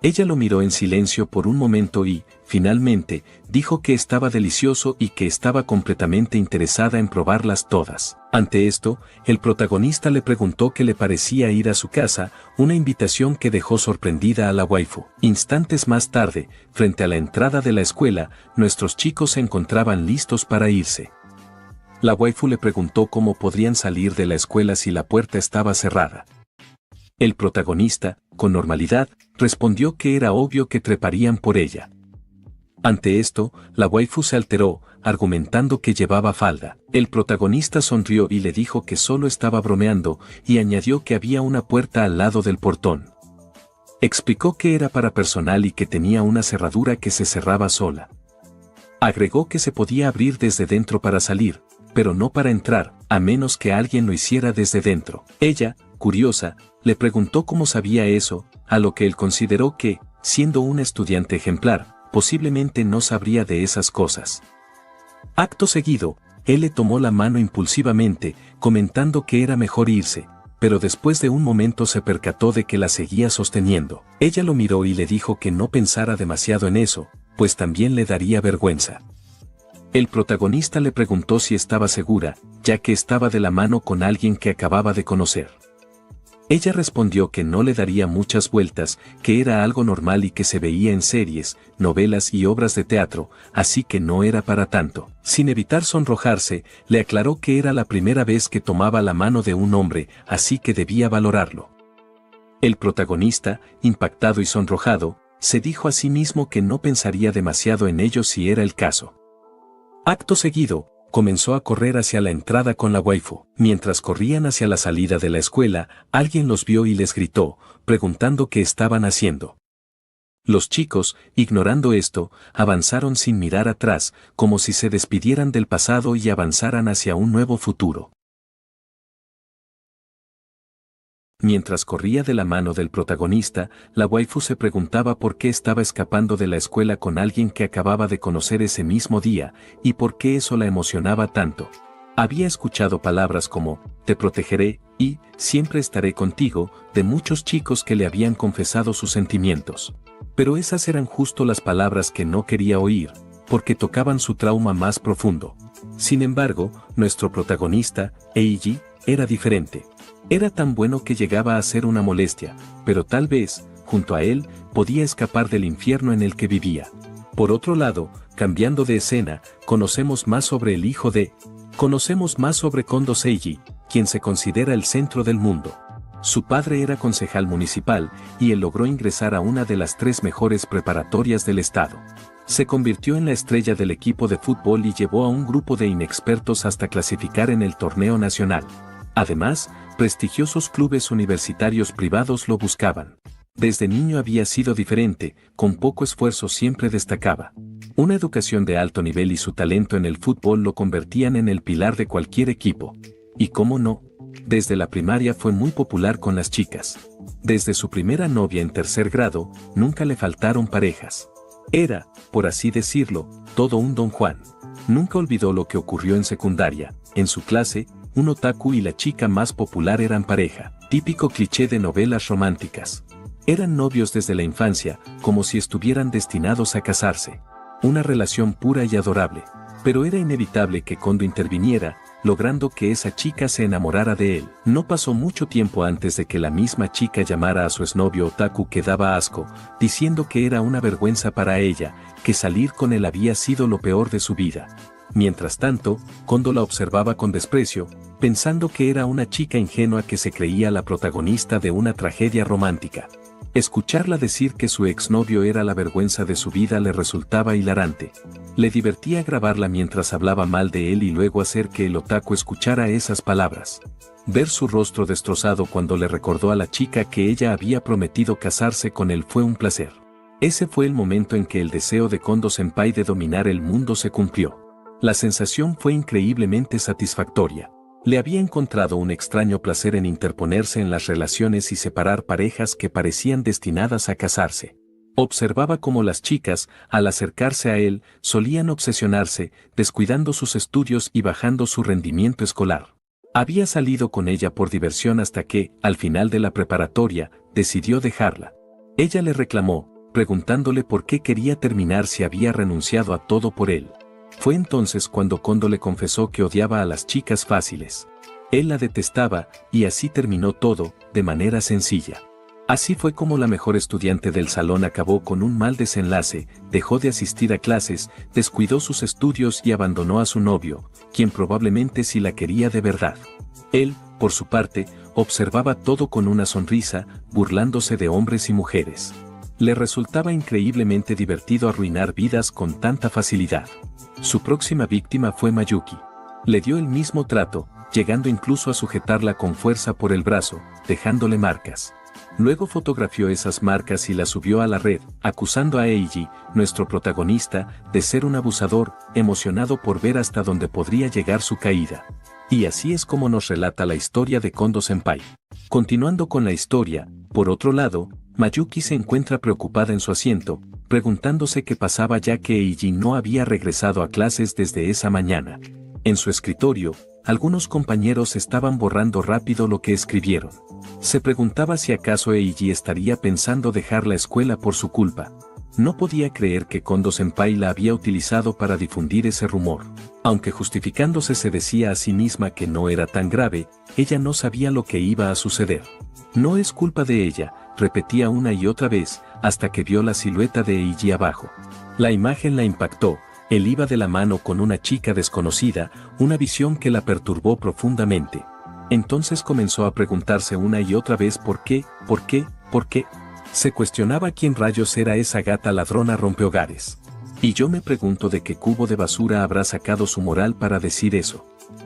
Ella lo miró en silencio por un momento y, finalmente, dijo que estaba delicioso y que estaba completamente interesada en probarlas todas. Ante esto, el protagonista le preguntó qué le parecía ir a su casa, una invitación que dejó sorprendida a la waifu. Instantes más tarde, frente a la entrada de la escuela, nuestros chicos se encontraban listos para irse. La waifu le preguntó cómo podrían salir de la escuela si la puerta estaba cerrada. El protagonista, con normalidad, respondió que era obvio que treparían por ella. Ante esto, la waifu se alteró, argumentando que llevaba falda. El protagonista sonrió y le dijo que solo estaba bromeando, y añadió que había una puerta al lado del portón. Explicó que era para personal y que tenía una cerradura que se cerraba sola. Agregó que se podía abrir desde dentro para salir, pero no para entrar, a menos que alguien lo hiciera desde dentro. Ella, curiosa, le preguntó cómo sabía eso, a lo que él consideró que, siendo un estudiante ejemplar, posiblemente no sabría de esas cosas. Acto seguido, él le tomó la mano impulsivamente, comentando que era mejor irse, pero después de un momento se percató de que la seguía sosteniendo. Ella lo miró y le dijo que no pensara demasiado en eso, pues también le daría vergüenza. El protagonista le preguntó si estaba segura, ya que estaba de la mano con alguien que acababa de conocer. Ella respondió que no le daría muchas vueltas, que era algo normal y que se veía en series, novelas y obras de teatro, así que no era para tanto. Sin evitar sonrojarse, le aclaró que era la primera vez que tomaba la mano de un hombre, así que debía valorarlo. El protagonista, impactado y sonrojado, se dijo a sí mismo que no pensaría demasiado en ello si era el caso. Acto seguido, comenzó a correr hacia la entrada con la waifu. Mientras corrían hacia la salida de la escuela, alguien los vio y les gritó, preguntando qué estaban haciendo. Los chicos, ignorando esto, avanzaron sin mirar atrás, como si se despidieran del pasado y avanzaran hacia un nuevo futuro. Mientras corría de la mano del protagonista, la waifu se preguntaba por qué estaba escapando de la escuela con alguien que acababa de conocer ese mismo día, y por qué eso la emocionaba tanto. Había escuchado palabras como, te protegeré, y, siempre estaré contigo, de muchos chicos que le habían confesado sus sentimientos. Pero esas eran justo las palabras que no quería oír, porque tocaban su trauma más profundo. Sin embargo, nuestro protagonista, Eiji, era diferente. Era tan bueno que llegaba a ser una molestia, pero tal vez, junto a él, podía escapar del infierno en el que vivía. Por otro lado, cambiando de escena, conocemos más sobre el hijo de... Conocemos más sobre Kondo Seiji, quien se considera el centro del mundo. Su padre era concejal municipal, y él logró ingresar a una de las 3 mejores preparatorias del estado. Se convirtió en la estrella del equipo de fútbol y llevó a un grupo de inexpertos hasta clasificar en el torneo nacional. Además, prestigiosos clubes universitarios privados lo buscaban. Desde niño había sido diferente, con poco esfuerzo siempre destacaba. Una educación de alto nivel y su talento en el fútbol lo convertían en el pilar de cualquier equipo. Y cómo no, desde la primaria fue muy popular con las chicas. Desde su primera novia en 3er grado, nunca le faltaron parejas. Era, por así decirlo, todo un Don Juan. Nunca olvidó lo que ocurrió en secundaria. En su clase, un otaku y la chica más popular eran pareja, típico cliché de novelas románticas. Eran novios desde la infancia, como si estuvieran destinados a casarse. Una relación pura y adorable. Pero era inevitable que Kondo interviniera, logrando que esa chica se enamorara de él. No pasó mucho tiempo antes de que la misma chica llamara a su exnovio otaku que daba asco, diciendo que era una vergüenza para ella, que salir con él había sido lo peor de su vida. Mientras tanto, Kondo la observaba con desprecio, pensando que era una chica ingenua que se creía la protagonista de una tragedia romántica. Escucharla decir que su exnovio era la vergüenza de su vida le resultaba hilarante. Le divertía grabarla mientras hablaba mal de él y luego hacer que el otaku escuchara esas palabras. Ver su rostro destrozado cuando le recordó a la chica que ella había prometido casarse con él fue un placer. Ese fue el momento en que el deseo de Kondo-senpai de dominar el mundo se cumplió. La sensación fue increíblemente satisfactoria. Le había encontrado un extraño placer en interponerse en las relaciones y separar parejas que parecían destinadas a casarse. Observaba cómo las chicas, al acercarse a él, solían obsesionarse, descuidando sus estudios y bajando su rendimiento escolar. Había salido con ella por diversión hasta que, al final de la preparatoria, decidió dejarla. Ella le reclamó, preguntándole por qué quería terminar si había renunciado a todo por él. Fue entonces cuando Kondo le confesó que odiaba a las chicas fáciles. Él la detestaba, y así terminó todo, de manera sencilla. Así fue como la mejor estudiante del salón acabó con un mal desenlace, dejó de asistir a clases, descuidó sus estudios y abandonó a su novio, quien probablemente sí la quería de verdad. Él, por su parte, observaba todo con una sonrisa, burlándose de hombres y mujeres. Le resultaba increíblemente divertido arruinar vidas con tanta facilidad. Su próxima víctima fue Mayuki. Le dio el mismo trato, llegando incluso a sujetarla con fuerza por el brazo, dejándole marcas. Luego fotografió esas marcas y las subió a la red, acusando a Eiji, nuestro protagonista, de ser un abusador, emocionado por ver hasta dónde podría llegar su caída. Y así es como nos relata la historia de Kondo-senpai. Continuando con la historia, por otro lado, Mayuki se encuentra preocupada en su asiento, preguntándose qué pasaba ya que Eiji no había regresado a clases desde esa mañana. En su escritorio, algunos compañeros estaban borrando rápido lo que escribieron. Se preguntaba si acaso Eiji estaría pensando dejar la escuela por su culpa. No podía creer que Kondo-senpai la había utilizado para difundir ese rumor. Aunque justificándose se decía a sí misma que no era tan grave, ella no sabía lo que iba a suceder. No es culpa de ella, repetía una y otra vez, hasta que vio la silueta de Eiji abajo. La imagen la impactó, él iba de la mano con una chica desconocida, una visión que la perturbó profundamente. Entonces comenzó a preguntarse una y otra vez por qué. Se cuestionaba quién rayos era esa gata ladrona rompehogares. Y yo me pregunto de qué cubo de basura habrá sacado su moral para decir eso.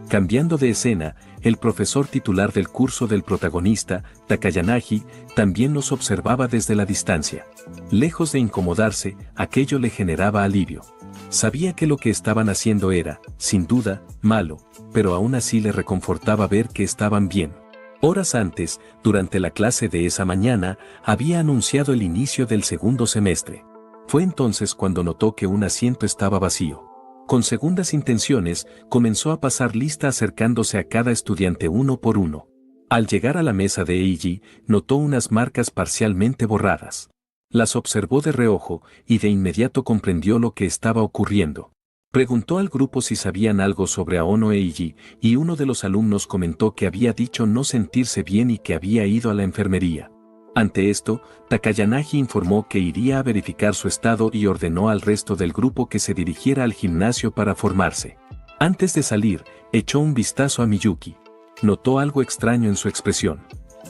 Cambiando de escena, el profesor titular del curso del protagonista, Takayanagi, también los observaba desde la distancia. Lejos de incomodarse, aquello le generaba alivio. Sabía que lo que estaban haciendo era, sin duda, malo, pero aún así le reconfortaba ver que estaban bien. Horas antes, durante la clase de esa mañana, había anunciado el inicio del segundo semestre. Fue entonces cuando notó que un asiento estaba vacío. Con segundas intenciones, comenzó a pasar lista acercándose a cada estudiante uno por uno. Al llegar a la mesa de Eiji, notó unas marcas parcialmente borradas. Las observó de reojo, y de inmediato comprendió lo que estaba ocurriendo. Preguntó al grupo si sabían algo sobre Aono Eiji, y uno de los alumnos comentó que había dicho no sentirse bien y que había ido a la enfermería. Ante esto, Takayanagi informó que iría a verificar su estado y ordenó al resto del grupo que se dirigiera al gimnasio para formarse. Antes de salir, echó un vistazo a Miyuki. Notó algo extraño en su expresión.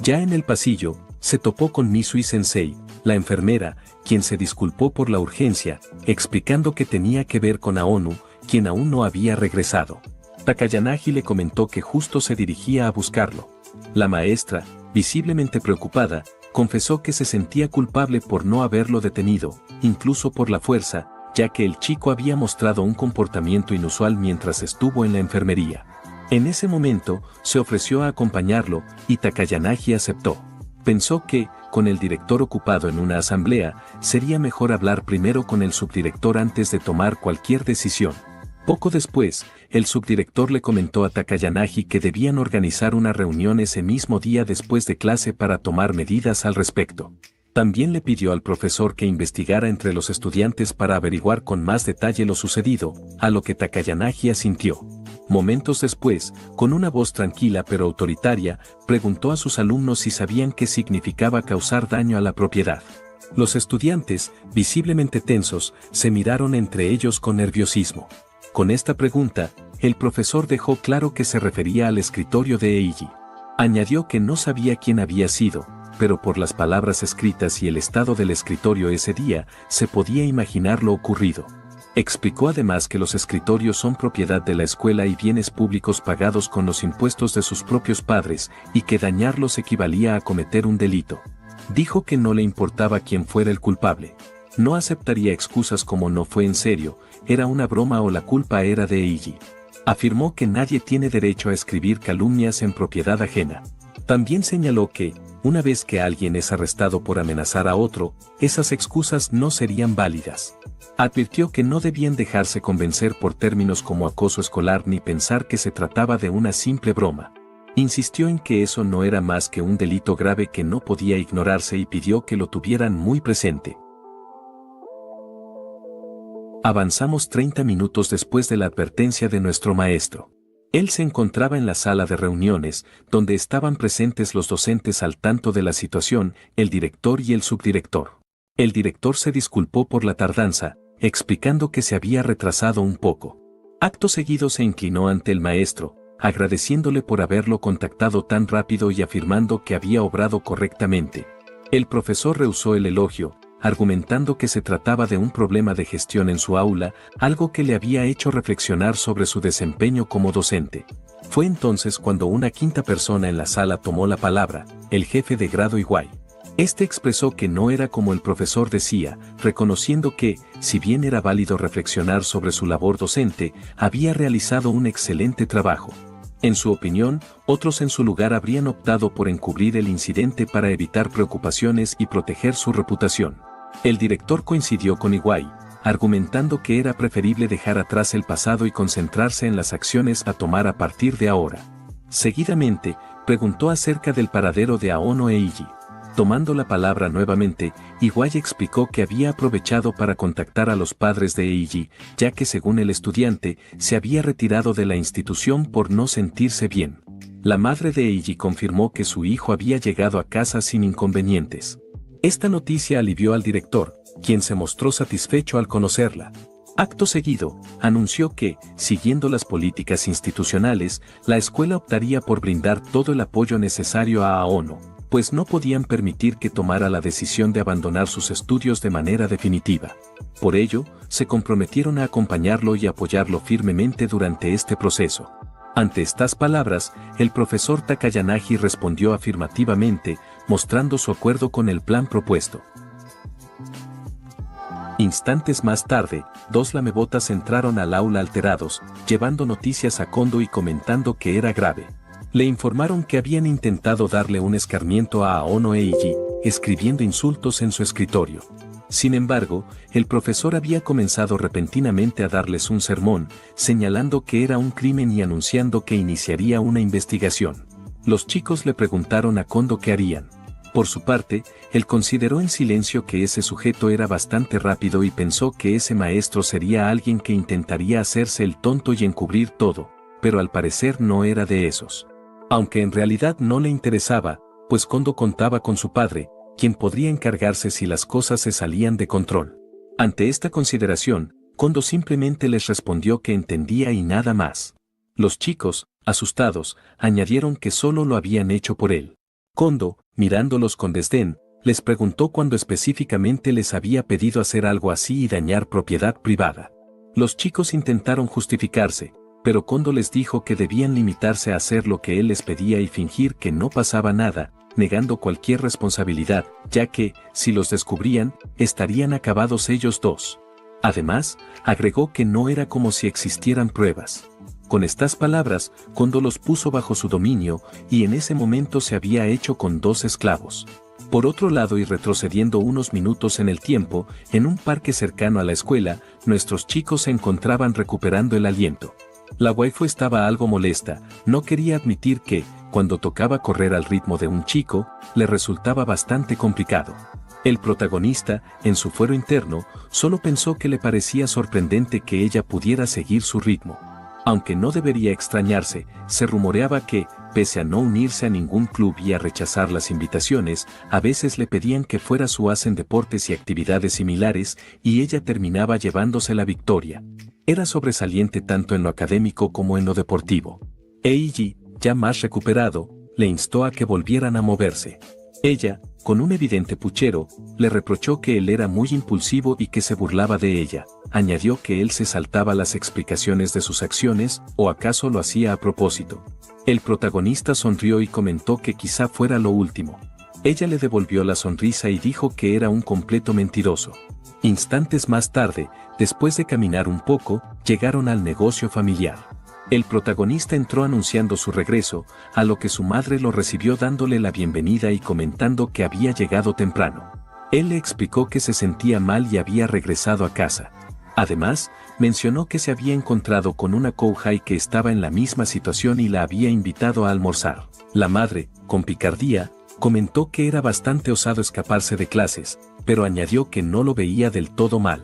Ya en el pasillo, se topó con Misui-sensei, la enfermera, quien se disculpó por la urgencia, explicando que tenía que ver con Aonu, quien aún no había regresado. Takayanagi le comentó que justo se dirigía a buscarlo. La maestra, visiblemente preocupada, confesó que se sentía culpable por no haberlo detenido, incluso por la fuerza, ya que el chico había mostrado un comportamiento inusual mientras estuvo en la enfermería. En ese momento, se ofreció a acompañarlo, y Takayanagi aceptó. Pensó que, con el director ocupado en una asamblea, sería mejor hablar primero con el subdirector antes de tomar cualquier decisión. Poco después, el subdirector le comentó a Takayanagi que debían organizar una reunión ese mismo día después de clase para tomar medidas al respecto. También le pidió al profesor que investigara entre los estudiantes para averiguar con más detalle lo sucedido, a lo que Takayanagi asintió. Momentos después, con una voz tranquila pero autoritaria, preguntó a sus alumnos si sabían qué significaba causar daño a la propiedad. Los estudiantes, visiblemente tensos, se miraron entre ellos con nerviosismo. Con esta pregunta, el profesor dejó claro que se refería al escritorio de Eiji. Añadió que no sabía quién había sido, pero por las palabras escritas y el estado del escritorio ese día, se podía imaginar lo ocurrido. Explicó además que los escritorios son propiedad de la escuela y bienes públicos pagados con los impuestos de sus propios padres, y que dañarlos equivalía a cometer un delito. Dijo que no le importaba quién fuera el culpable. No aceptaría excusas como no fue en serio, era una broma o la culpa era de Eiji. Afirmó que nadie tiene derecho a escribir calumnias en propiedad ajena. También señaló que, una vez que alguien es arrestado por amenazar a otro, esas excusas no serían válidas. Advirtió que no debían dejarse convencer por términos como acoso escolar ni pensar que se trataba de una simple broma. Insistió en que eso no era más que un delito grave que no podía ignorarse y pidió que lo tuvieran muy presente. Avanzamos 30 minutos después de la advertencia de nuestro maestro. Él se encontraba en la sala de reuniones, donde estaban presentes los docentes al tanto de la situación, el director y el subdirector. El director se disculpó por la tardanza, explicando que se había retrasado un poco. Acto seguido se inclinó ante el maestro, agradeciéndole por haberlo contactado tan rápido y afirmando que había obrado correctamente. El profesor rehusó el elogio, argumentando que se trataba de un problema de gestión en su aula, algo que le había hecho reflexionar sobre su desempeño como docente. Fue entonces cuando una quinta persona en la sala tomó la palabra, el jefe de grado Iwai. Este expresó que no era como el profesor decía, reconociendo que, si bien era válido reflexionar sobre su labor docente, había realizado un excelente trabajo. En su opinión, otros en su lugar habrían optado por encubrir el incidente para evitar preocupaciones y proteger su reputación. El director coincidió con Iwai, argumentando que era preferible dejar atrás el pasado y concentrarse en las acciones a tomar a partir de ahora. Seguidamente, preguntó acerca del paradero de Aono e Eiji. Tomando la palabra nuevamente, Iwai explicó que había aprovechado para contactar a los padres de Eiji, ya que según el estudiante, se había retirado de la institución por no sentirse bien. La madre de Eiji confirmó que su hijo había llegado a casa sin inconvenientes. Esta noticia alivió al director, quien se mostró satisfecho al conocerla. Acto seguido, anunció que, siguiendo las políticas institucionales, la escuela optaría por brindar todo el apoyo necesario a Aono, pues no podían permitir que tomara la decisión de abandonar sus estudios de manera definitiva. Por ello, se comprometieron a acompañarlo y apoyarlo firmemente durante este proceso. Ante estas palabras, el profesor Takayanagi respondió afirmativamente, mostrando su acuerdo con el plan propuesto. Instantes más tarde, dos lamebotas entraron al aula alterados, llevando noticias a Kondo y comentando que era grave. Le informaron que habían intentado darle un escarmiento a Aono e Eiji, escribiendo insultos en su escritorio. Sin embargo, el profesor había comenzado repentinamente a darles un sermón, señalando que era un crimen y anunciando que iniciaría una investigación. Los chicos le preguntaron a Kondo qué harían. Por su parte, él consideró en silencio que ese sujeto era bastante rápido y pensó que ese maestro sería alguien que intentaría hacerse el tonto y encubrir todo, pero al parecer no era de esos. Aunque en realidad no le interesaba, pues Kondo contaba con su padre, quien podría encargarse si las cosas se salían de control. Ante esta consideración, Kondo simplemente les respondió que entendía y nada más. Los chicos, asustados, añadieron que solo lo habían hecho por él. Kondo, mirándolos con desdén, les preguntó cuándo específicamente les había pedido hacer algo así y dañar propiedad privada. Los chicos intentaron justificarse, pero Kondo les dijo que debían limitarse a hacer lo que él les pedía y fingir que no pasaba nada, negando cualquier responsabilidad, ya que, si los descubrían, estarían acabados ellos dos. Además, agregó que no era como si existieran pruebas. Con estas palabras, Kondo los puso bajo su dominio, y en ese momento se había hecho con 2 esclavos. Por otro lado y retrocediendo unos minutos en el tiempo, en un parque cercano a la escuela, nuestros chicos se encontraban recuperando el aliento. La waifu estaba algo molesta, no quería admitir que, cuando tocaba correr al ritmo de un chico, le resultaba bastante complicado. El protagonista, en su fuero interno, solo pensó que le parecía sorprendente que ella pudiera seguir su ritmo. Aunque no debería extrañarse, se rumoreaba que, pese a no unirse a ningún club y a rechazar las invitaciones, a veces le pedían que fuera su as en deportes y actividades similares, y ella terminaba llevándose la victoria. Era sobresaliente tanto en lo académico como en lo deportivo. Eiji, ya más recuperado, le instó a que volvieran a moverse. Ella, con un evidente puchero, le reprochó que él era muy impulsivo y que se burlaba de ella. Añadió que él se saltaba las explicaciones de sus acciones, o acaso lo hacía a propósito. El protagonista sonrió y comentó que quizá fuera lo último. Ella le devolvió la sonrisa y dijo que era un completo mentiroso. Instantes más tarde, después de caminar un poco, llegaron al negocio familiar. El protagonista entró anunciando su regreso, a lo que su madre lo recibió dándole la bienvenida y comentando que había llegado temprano. Él le explicó que se sentía mal y había regresado a casa. Además, mencionó que se había encontrado con una kouhai que estaba en la misma situación y la había invitado a almorzar. La madre, con picardía, comentó que era bastante osado escaparse de clases, pero añadió que no lo veía del todo mal.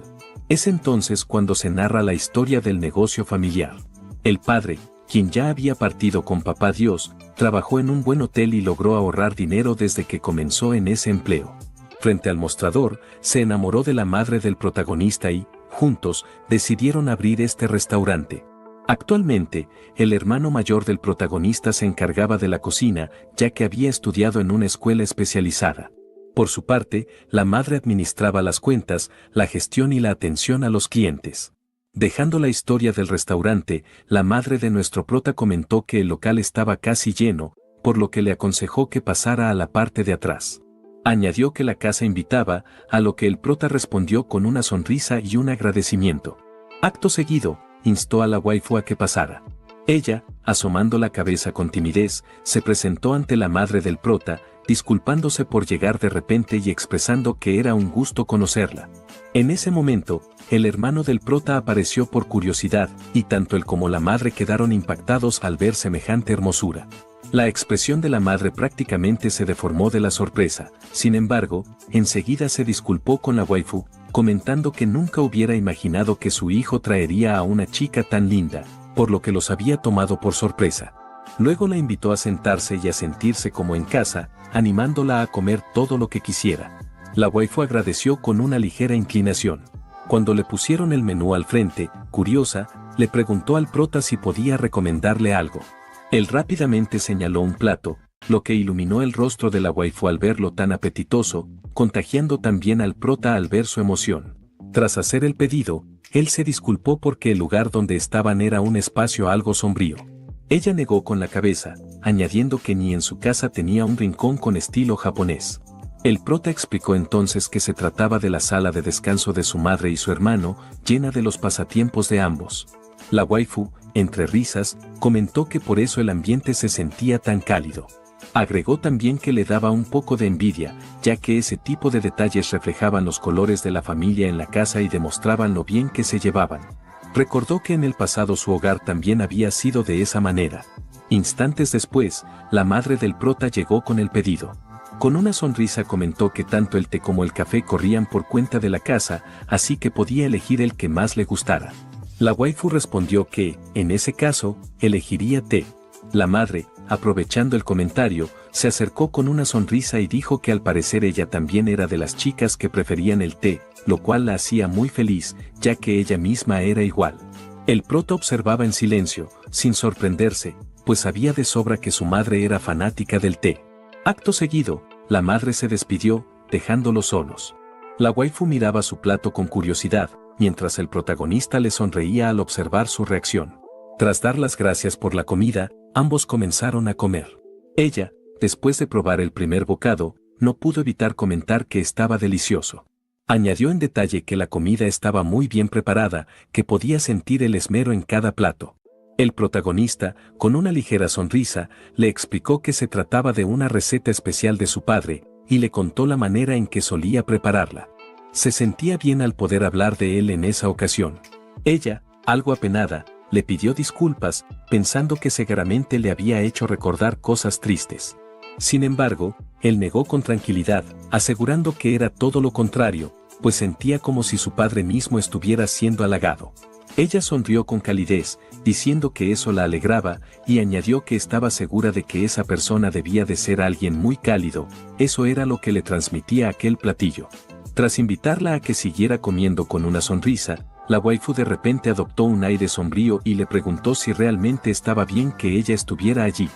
Es entonces cuando se narra la historia del negocio familiar. El padre, quien ya había partido con papá Dios, trabajó en un buen hotel y logró ahorrar dinero desde que comenzó en ese empleo. Frente al mostrador, se enamoró de la madre del protagonista y, juntos, decidieron abrir este restaurante. Actualmente, el hermano mayor del protagonista se encargaba de la cocina, ya que había estudiado en una escuela especializada. Por su parte, la madre administraba las cuentas, la gestión y la atención a los clientes. Dejando la historia del restaurante, la madre de nuestro prota comentó que el local estaba casi lleno, por lo que le aconsejó que pasara a la parte de atrás. Añadió que la casa invitaba, a lo que el prota respondió con una sonrisa y un agradecimiento. Acto seguido, instó a la waifu a que pasara. Ella, asomando la cabeza con timidez, se presentó ante la madre del prota, disculpándose por llegar de repente y expresando que era un gusto conocerla. En ese momento, el hermano del prota apareció por curiosidad, y tanto él como la madre quedaron impactados al ver semejante hermosura. La expresión de la madre prácticamente se deformó de la sorpresa, sin embargo, enseguida se disculpó con la waifu, comentando que nunca hubiera imaginado que su hijo traería a una chica tan linda, por lo que los había tomado por sorpresa. Luego la invitó a sentarse y a sentirse como en casa, animándola a comer todo lo que quisiera. La waifu agradeció con una ligera inclinación. Cuando le pusieron el menú al frente, curiosa, le preguntó al prota si podía recomendarle algo. Él rápidamente señaló un plato, lo que iluminó el rostro de la waifu al verlo tan apetitoso, contagiando también al prota al ver su emoción. Tras hacer el pedido, él se disculpó porque el lugar donde estaban era un espacio algo sombrío. Ella negó con la cabeza, añadiendo que ni en su casa tenía un rincón con estilo japonés. El prota explicó entonces que se trataba de la sala de descanso de su madre y su hermano, llena de los pasatiempos de ambos. La waifu, entre risas, comentó que por eso el ambiente se sentía tan cálido. Agregó también que le daba un poco de envidia, ya que ese tipo de detalles reflejaban los colores de la familia en la casa y demostraban lo bien que se llevaban. Recordó que en el pasado su hogar también había sido de esa manera. Instantes después, la madre del prota llegó con el pedido. Con una sonrisa comentó que tanto el té como el café corrían por cuenta de la casa, así que podía elegir el que más le gustara. La waifu respondió que, en ese caso, elegiría té. La madre, aprovechando el comentario, se acercó con una sonrisa y dijo que al parecer ella también era de las chicas que preferían el té, lo cual la hacía muy feliz, ya que ella misma era igual. El prota observaba en silencio, sin sorprenderse, pues sabía de sobra que su madre era fanática del té. Acto seguido, la madre se despidió, dejándolos solos. La waifu miraba su plato con curiosidad, mientras el protagonista le sonreía al observar su reacción. Tras dar las gracias por la comida, ambos comenzaron a comer. Ella, después de probar el primer bocado, no pudo evitar comentar que estaba delicioso. Añadió en detalle que la comida estaba muy bien preparada, que podía sentir el esmero en cada plato. El protagonista, con una ligera sonrisa, le explicó que se trataba de una receta especial de su padre, y le contó la manera en que solía prepararla. Se sentía bien al poder hablar de él en esa ocasión. Ella, algo apenada, le pidió disculpas, pensando que seguramente le había hecho recordar cosas tristes. Sin embargo, él negó con tranquilidad, asegurando que era todo lo contrario, pues sentía como si su padre mismo estuviera siendo halagado. Ella sonrió con calidez, diciendo que eso la alegraba, y añadió que estaba segura de que esa persona debía de ser alguien muy cálido, eso era lo que le transmitía aquel platillo. Tras invitarla a que siguiera comiendo con una sonrisa, la waifu de repente adoptó un aire sombrío y le preguntó si realmente estaba bien que ella estuviera allí.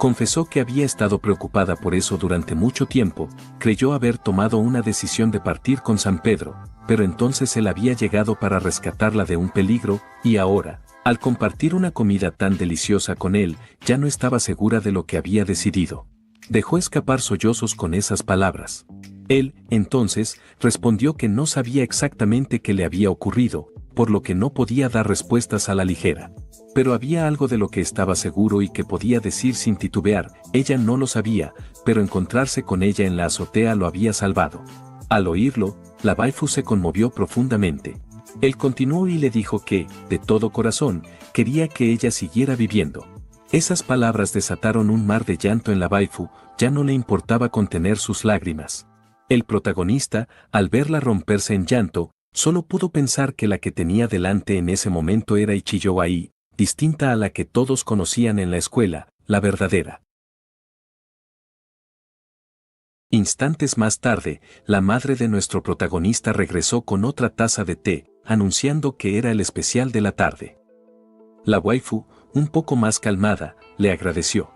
Confesó que había estado preocupada por eso durante mucho tiempo, creyó haber tomado una decisión de partir con San Pedro, pero entonces él había llegado para rescatarla de un peligro, y ahora, al compartir una comida tan deliciosa con él, ya no estaba segura de lo que había decidido. Dejó escapar sollozos con esas palabras. Él, entonces, respondió que no sabía exactamente qué le había ocurrido, por lo que no podía dar respuestas a la ligera. Pero había algo de lo que estaba seguro y que podía decir sin titubear, ella no lo sabía, pero encontrarse con ella en la azotea lo había salvado. Al oírlo, la waifu se conmovió profundamente. Él continuó y le dijo que, de todo corazón, quería que ella siguiera viviendo. Esas palabras desataron un mar de llanto en la waifu, ya no le importaba contener sus lágrimas. El protagonista, al verla romperse en llanto, solo pudo pensar que la que tenía delante en ese momento era Ichiyo Ai, distinta a la que todos conocían en la escuela, la verdadera. Instantes más tarde, la madre de nuestro protagonista regresó con otra taza de té, anunciando que era el especial de la tarde. La waifu, un poco más calmada, le agradeció.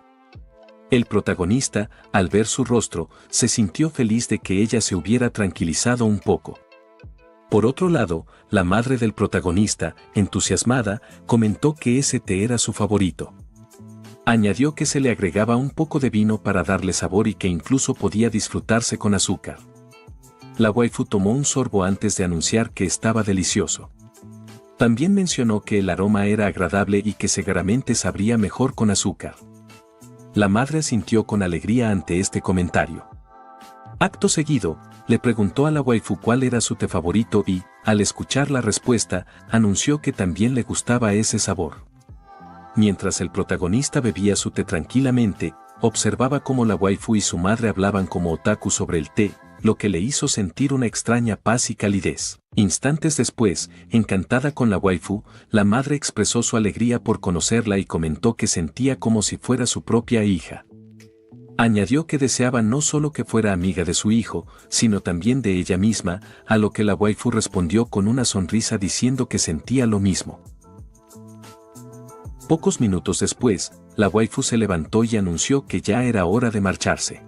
El protagonista, al ver su rostro, se sintió feliz de que ella se hubiera tranquilizado un poco. Por otro lado, la madre del protagonista, entusiasmada, comentó que ese té era su favorito. Añadió que se le agregaba un poco de vino para darle sabor y que incluso podía disfrutarse con azúcar. La waifu tomó un sorbo antes de anunciar que estaba delicioso. También mencionó que el aroma era agradable y que seguramente sabría mejor con azúcar. La madre asintió con alegría ante este comentario. Acto seguido, le preguntó a la waifu cuál era su té favorito y, al escuchar la respuesta, anunció que también le gustaba ese sabor. Mientras el protagonista bebía su té tranquilamente, observaba cómo la waifu y su madre hablaban como otaku sobre el té, lo que le hizo sentir una extraña paz y calidez. Instantes después, encantada con la waifu, la madre expresó su alegría por conocerla y comentó que sentía como si fuera su propia hija. Añadió que deseaba no solo que fuera amiga de su hijo, sino también de ella misma, a lo que la waifu respondió con una sonrisa diciendo que sentía lo mismo. Pocos minutos después, la waifu se levantó y anunció que ya era hora de marcharse.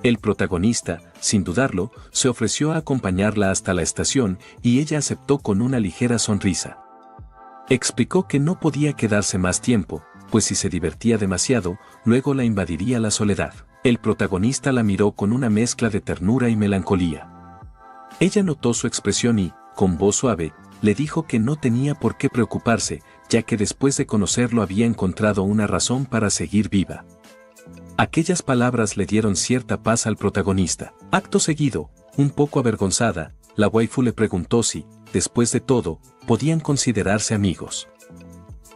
El protagonista, sin dudarlo, se ofreció a acompañarla hasta la estación y ella aceptó con una ligera sonrisa. Explicó que no podía quedarse más tiempo, pues si se divertía demasiado, luego la invadiría la soledad. El protagonista la miró con una mezcla de ternura y melancolía. Ella notó su expresión y, con voz suave, le dijo que no tenía por qué preocuparse, ya que después de conocerlo había encontrado una razón para seguir viva. Aquellas palabras le dieron cierta paz al protagonista. Acto seguido, un poco avergonzada, la waifu le preguntó si, después de todo, podían considerarse amigos.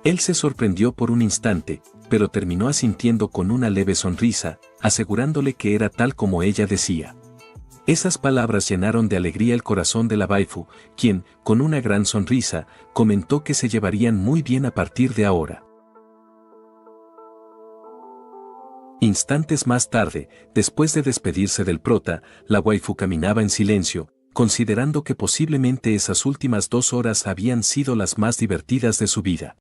Él se sorprendió por un instante, pero terminó asintiendo con una leve sonrisa, asegurándole que era tal como ella decía. Esas palabras llenaron de alegría el corazón de la waifu, quien, con una gran sonrisa, comentó que se llevarían muy bien a partir de ahora. Instantes más tarde, después de despedirse del prota, la waifu caminaba en silencio, considerando que posiblemente esas últimas 2 horas habían sido las más divertidas de su vida.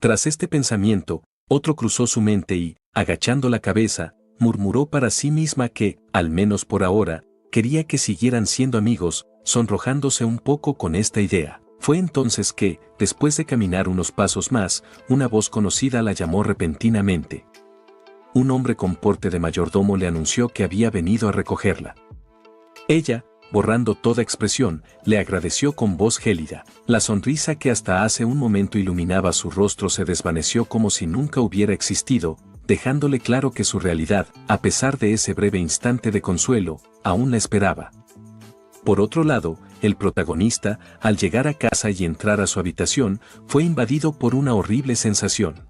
Tras este pensamiento, otro cruzó su mente y, agachando la cabeza, murmuró para sí misma que, al menos por ahora, quería que siguieran siendo amigos, sonrojándose un poco con esta idea. Fue entonces que, después de caminar unos pasos más, una voz conocida la llamó repentinamente. Un hombre con porte de mayordomo le anunció que había venido a recogerla. Ella, borrando toda expresión, le agradeció con voz gélida. La sonrisa que hasta hace un momento iluminaba su rostro se desvaneció como si nunca hubiera existido, dejándole claro que su realidad, a pesar de ese breve instante de consuelo, aún la esperaba. Por otro lado, el protagonista, al llegar a casa y entrar a su habitación, fue invadido por una horrible sensación.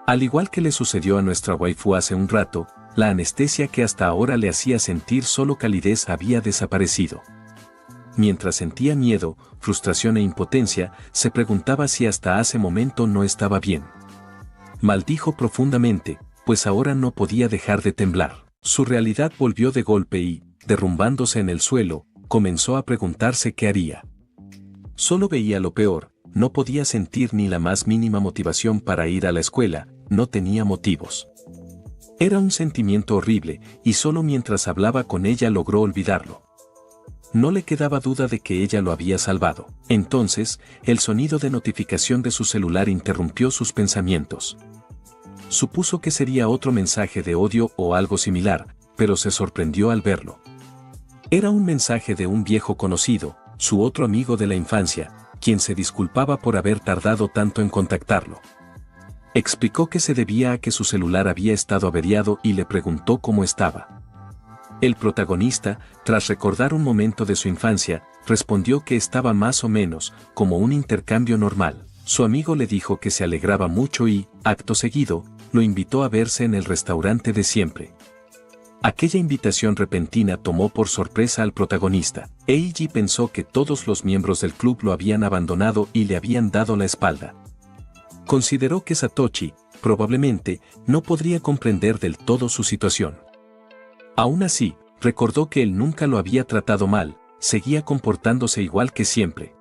Al igual que le sucedió a nuestra waifu hace un rato, la anestesia que hasta ahora le hacía sentir solo calidez había desaparecido. Mientras sentía miedo, frustración e impotencia, se preguntaba si hasta hace momento no estaba bien. Maldijo profundamente, pues ahora no podía dejar de temblar. Su realidad volvió de golpe y, derrumbándose en el suelo, comenzó a preguntarse qué haría. Solo veía lo peor, no podía sentir ni la más mínima motivación para ir a la escuela, no tenía motivos. Era un sentimiento horrible, y solo mientras hablaba con ella logró olvidarlo. No le quedaba duda de que ella lo había salvado. Entonces, el sonido de notificación de su celular interrumpió sus pensamientos. Supuso que sería otro mensaje de odio o algo similar, pero se sorprendió al verlo. Era un mensaje de un viejo conocido, su otro amigo de la infancia, quien se disculpaba por haber tardado tanto en contactarlo. Explicó que se debía a que su celular había estado averiado y le preguntó cómo estaba. El protagonista, tras recordar un momento de su infancia, respondió que estaba más o menos, como un intercambio normal. Su amigo le dijo que se alegraba mucho y, acto seguido, lo invitó a verse en el restaurante de siempre. Aquella invitación repentina tomó por sorpresa al protagonista. Eiji pensó que todos los miembros del club lo habían abandonado y le habían dado la espalda. Consideró que Satoshi, probablemente, no podría comprender del todo su situación. Aún así, recordó que él nunca lo había tratado mal, seguía comportándose igual que siempre.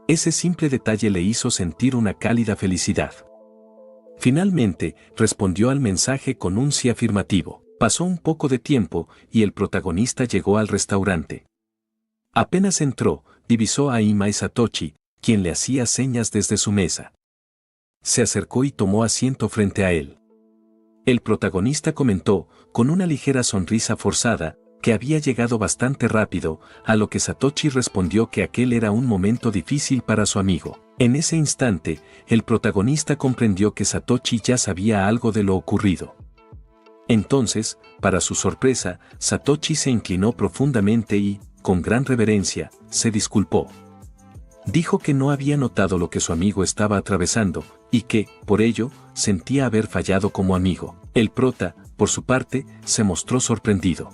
Ese simple detalle le hizo sentir una cálida felicidad. Finalmente, respondió al mensaje con un sí afirmativo. Pasó un poco de tiempo, y el protagonista llegó al restaurante. Apenas entró, divisó a Ima y Satoshi, quien le hacía señas desde su mesa. Se acercó y tomó asiento frente a él. El protagonista comentó, con una ligera sonrisa forzada, que había llegado bastante rápido, a lo que Satoshi respondió que aquel era un momento difícil para su amigo. En ese instante, el protagonista comprendió que Satoshi ya sabía algo de lo ocurrido. Entonces, para su sorpresa, Satoshi se inclinó profundamente y, con gran reverencia, se disculpó. Dijo que no había notado lo que su amigo estaba atravesando, y que, por ello, sentía haber fallado como amigo. El prota, por su parte, se mostró sorprendido.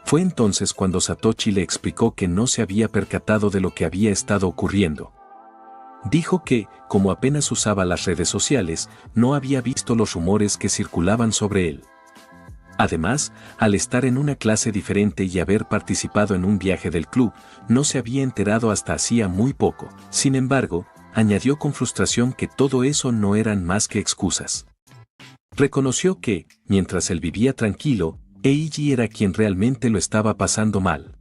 Fue entonces cuando Satoshi le explicó que no se había percatado de lo que había estado ocurriendo. Dijo que, como apenas usaba las redes sociales, no había visto los rumores que circulaban sobre él. Además, al estar en una clase diferente y haber participado en un viaje del club, no se había enterado hasta hacía muy poco. Sin embargo, añadió con frustración que todo eso no eran más que excusas. Reconoció que, mientras él vivía tranquilo, Eiji era quien realmente lo estaba pasando mal.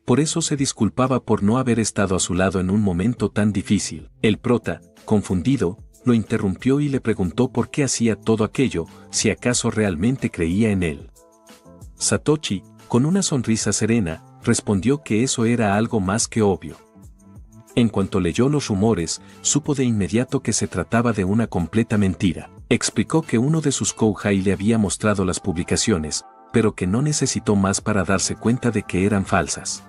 Por eso se disculpaba por no haber estado a su lado en un momento tan difícil. El prota, confundido, lo interrumpió y le preguntó por qué hacía todo aquello, si acaso realmente creía en él. Satoshi, con una sonrisa serena, respondió que eso era algo más que obvio. En cuanto leyó los rumores, supo de inmediato que se trataba de una completa mentira. Explicó que uno de sus kouhai le había mostrado las publicaciones, pero que no necesitó más para darse cuenta de que eran falsas.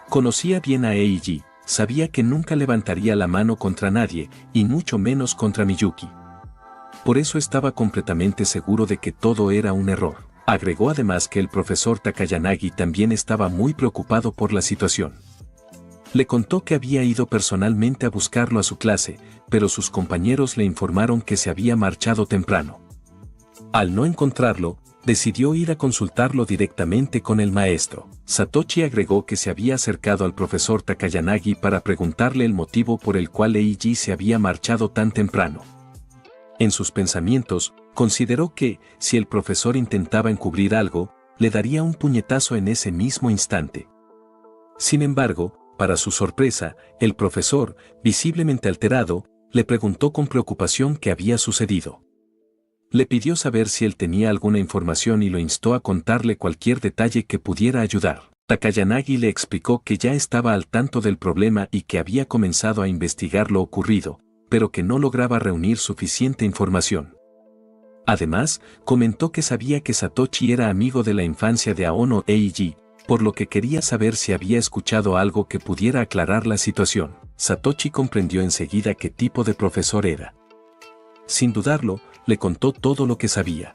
Conocía bien a Eiji, sabía que nunca levantaría la mano contra nadie, y mucho menos contra Miyuki. Por eso estaba completamente seguro de que todo era un error. Agregó además que el profesor Takayanagi también estaba muy preocupado por la situación. Le contó que había ido personalmente a buscarlo a su clase, pero sus compañeros le informaron que se había marchado temprano. Al no encontrarlo, decidió ir a consultarlo directamente con el maestro. Satoshi agregó que se había acercado al profesor Takayanagi para preguntarle el motivo por el cual Eiji se había marchado tan temprano. En sus pensamientos, consideró que, si el profesor intentaba encubrir algo, le daría un puñetazo en ese mismo instante. Sin embargo, para su sorpresa, el profesor, visiblemente alterado, le preguntó con preocupación qué había sucedido. Le pidió saber si él tenía alguna información y lo instó a contarle cualquier detalle que pudiera ayudar. Takayanagi le explicó que ya estaba al tanto del problema y que había comenzado a investigar lo ocurrido, pero que no lograba reunir suficiente información. Además, comentó que sabía que Satoshi era amigo de la infancia de Aono Eiji, por lo que quería saber si había escuchado algo que pudiera aclarar la situación. Satoshi comprendió enseguida qué tipo de profesor era. Sin dudarlo, le contó todo lo que sabía.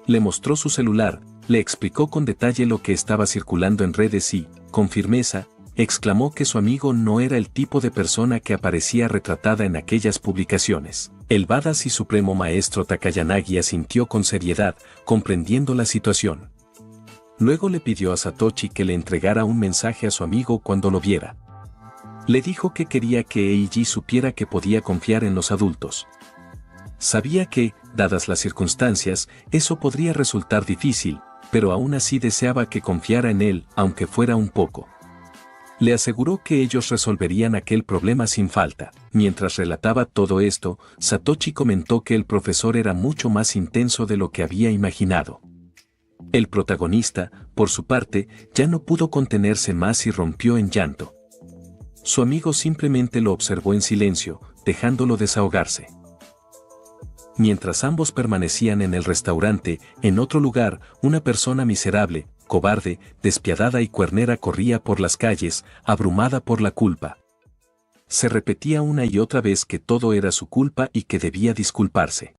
Le mostró su celular, le explicó con detalle lo que estaba circulando en redes y, con firmeza, exclamó que su amigo no era el tipo de persona que aparecía retratada en aquellas publicaciones. El badass y supremo maestro Takayanagi asintió con seriedad, comprendiendo la situación. Luego le pidió a Satoshi que le entregara un mensaje a su amigo cuando lo viera. Le dijo que quería que Eiji supiera que podía confiar en los adultos. Sabía que, dadas las circunstancias, eso podría resultar difícil, pero aún así deseaba que confiara en él, aunque fuera un poco. Le aseguró que ellos resolverían aquel problema sin falta. Mientras relataba todo esto, Satoshi comentó que el profesor era mucho más intenso de lo que había imaginado. El protagonista, por su parte, ya no pudo contenerse más y rompió en llanto. Su amigo simplemente lo observó en silencio, dejándolo desahogarse. Mientras ambos permanecían en el restaurante, en otro lugar, una persona miserable, cobarde, despiadada y cuernera corría por las calles, abrumada por la culpa. Se repetía una y otra vez que todo era su culpa y que debía disculparse.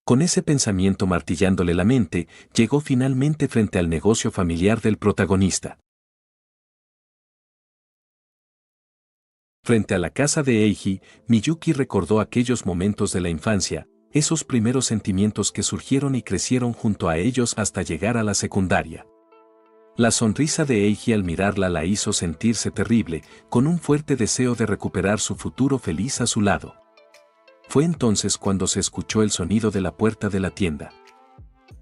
Con ese pensamiento martillándole la mente, llegó finalmente frente al negocio familiar del protagonista. Frente a la casa de Eiji, Miyuki recordó aquellos momentos de la infancia, esos primeros sentimientos que surgieron y crecieron junto a ellos hasta llegar a la secundaria. La sonrisa de Eiji al mirarla la hizo sentirse terrible, con un fuerte deseo de recuperar su futuro feliz a su lado. Fue entonces cuando se escuchó el sonido de la puerta de la tienda.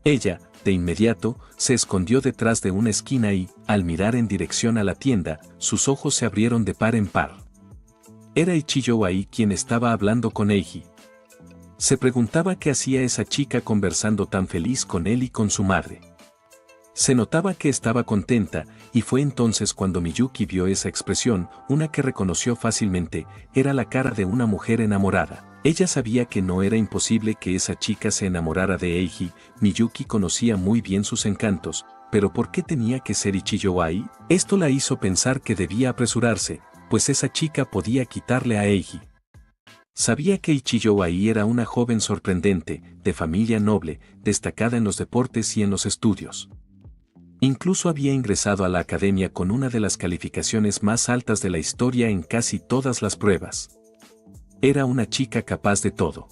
Ella, de inmediato, se escondió detrás de una esquina y, al mirar en dirección a la tienda, sus ojos se abrieron de par en par. Era Ichijo Ai quien estaba hablando con Eiji. Se preguntaba qué hacía esa chica conversando tan feliz con él y con su madre. Se notaba que estaba contenta, y fue entonces cuando Miyuki vio esa expresión, una que reconoció fácilmente, era la cara de una mujer enamorada. Ella sabía que no era imposible que esa chica se enamorara de Eiji. Miyuki conocía muy bien sus encantos, pero ¿por qué tenía que ser Ichijo Ai? Esto la hizo pensar que debía apresurarse, pues esa chica podía quitarle a Eiji. Sabía que Ichijo Ai era una joven sorprendente, de familia noble, destacada en los deportes y en los estudios. Incluso había ingresado a la academia con una de las calificaciones más altas de la historia en casi todas las pruebas. Era una chica capaz de todo.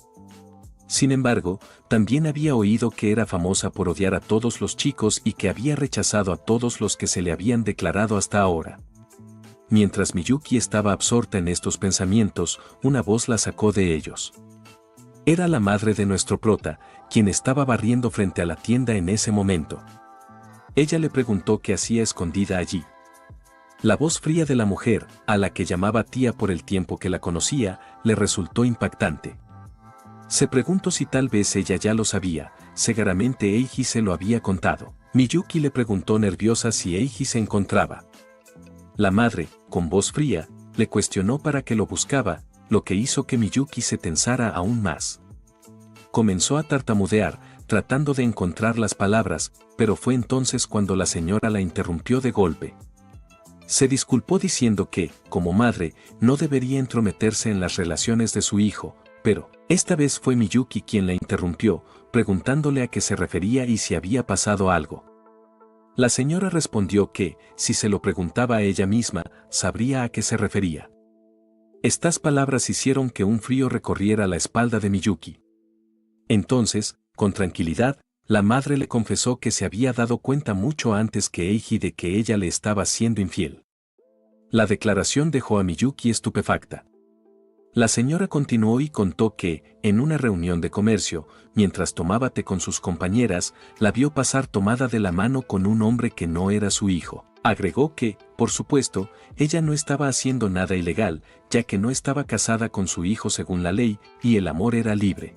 Sin embargo, también había oído que era famosa por odiar a todos los chicos y que había rechazado a todos los que se le habían declarado hasta ahora. Mientras Miyuki estaba absorta en estos pensamientos, una voz la sacó de ellos. Era la madre de nuestro prota, quien estaba barriendo frente a la tienda en ese momento. Ella le preguntó qué hacía escondida allí. La voz fría de la mujer, a la que llamaba tía por el tiempo que la conocía, le resultó impactante. Se preguntó si tal vez ella ya lo sabía, seguramente Eiji se lo había contado. Miyuki le preguntó nerviosa si Eiji se encontraba. La madre, con voz fría, le cuestionó para qué lo buscaba, lo que hizo que Miyuki se tensara aún más. Comenzó a tartamudear, tratando de encontrar las palabras, pero fue entonces cuando la señora la interrumpió de golpe. Se disculpó diciendo que, como madre, no debería entrometerse en las relaciones de su hijo, pero, esta vez fue Miyuki quien la interrumpió, preguntándole a qué se refería y si había pasado algo. La señora respondió que, si se lo preguntaba a ella misma, sabría a qué se refería. Estas palabras hicieron que un frío recorriera la espalda de Miyuki. Entonces, con tranquilidad, la madre le confesó que se había dado cuenta mucho antes que Eiji de que ella le estaba siendo infiel. La declaración dejó a Miyuki estupefacta. La señora continuó y contó que, en una reunión de comercio, mientras tomaba té con sus compañeras, la vio pasar tomada de la mano con un hombre que no era su hijo. Agregó que, por supuesto, ella no estaba haciendo nada ilegal, ya que no estaba casada con su hijo según la ley, y el amor era libre.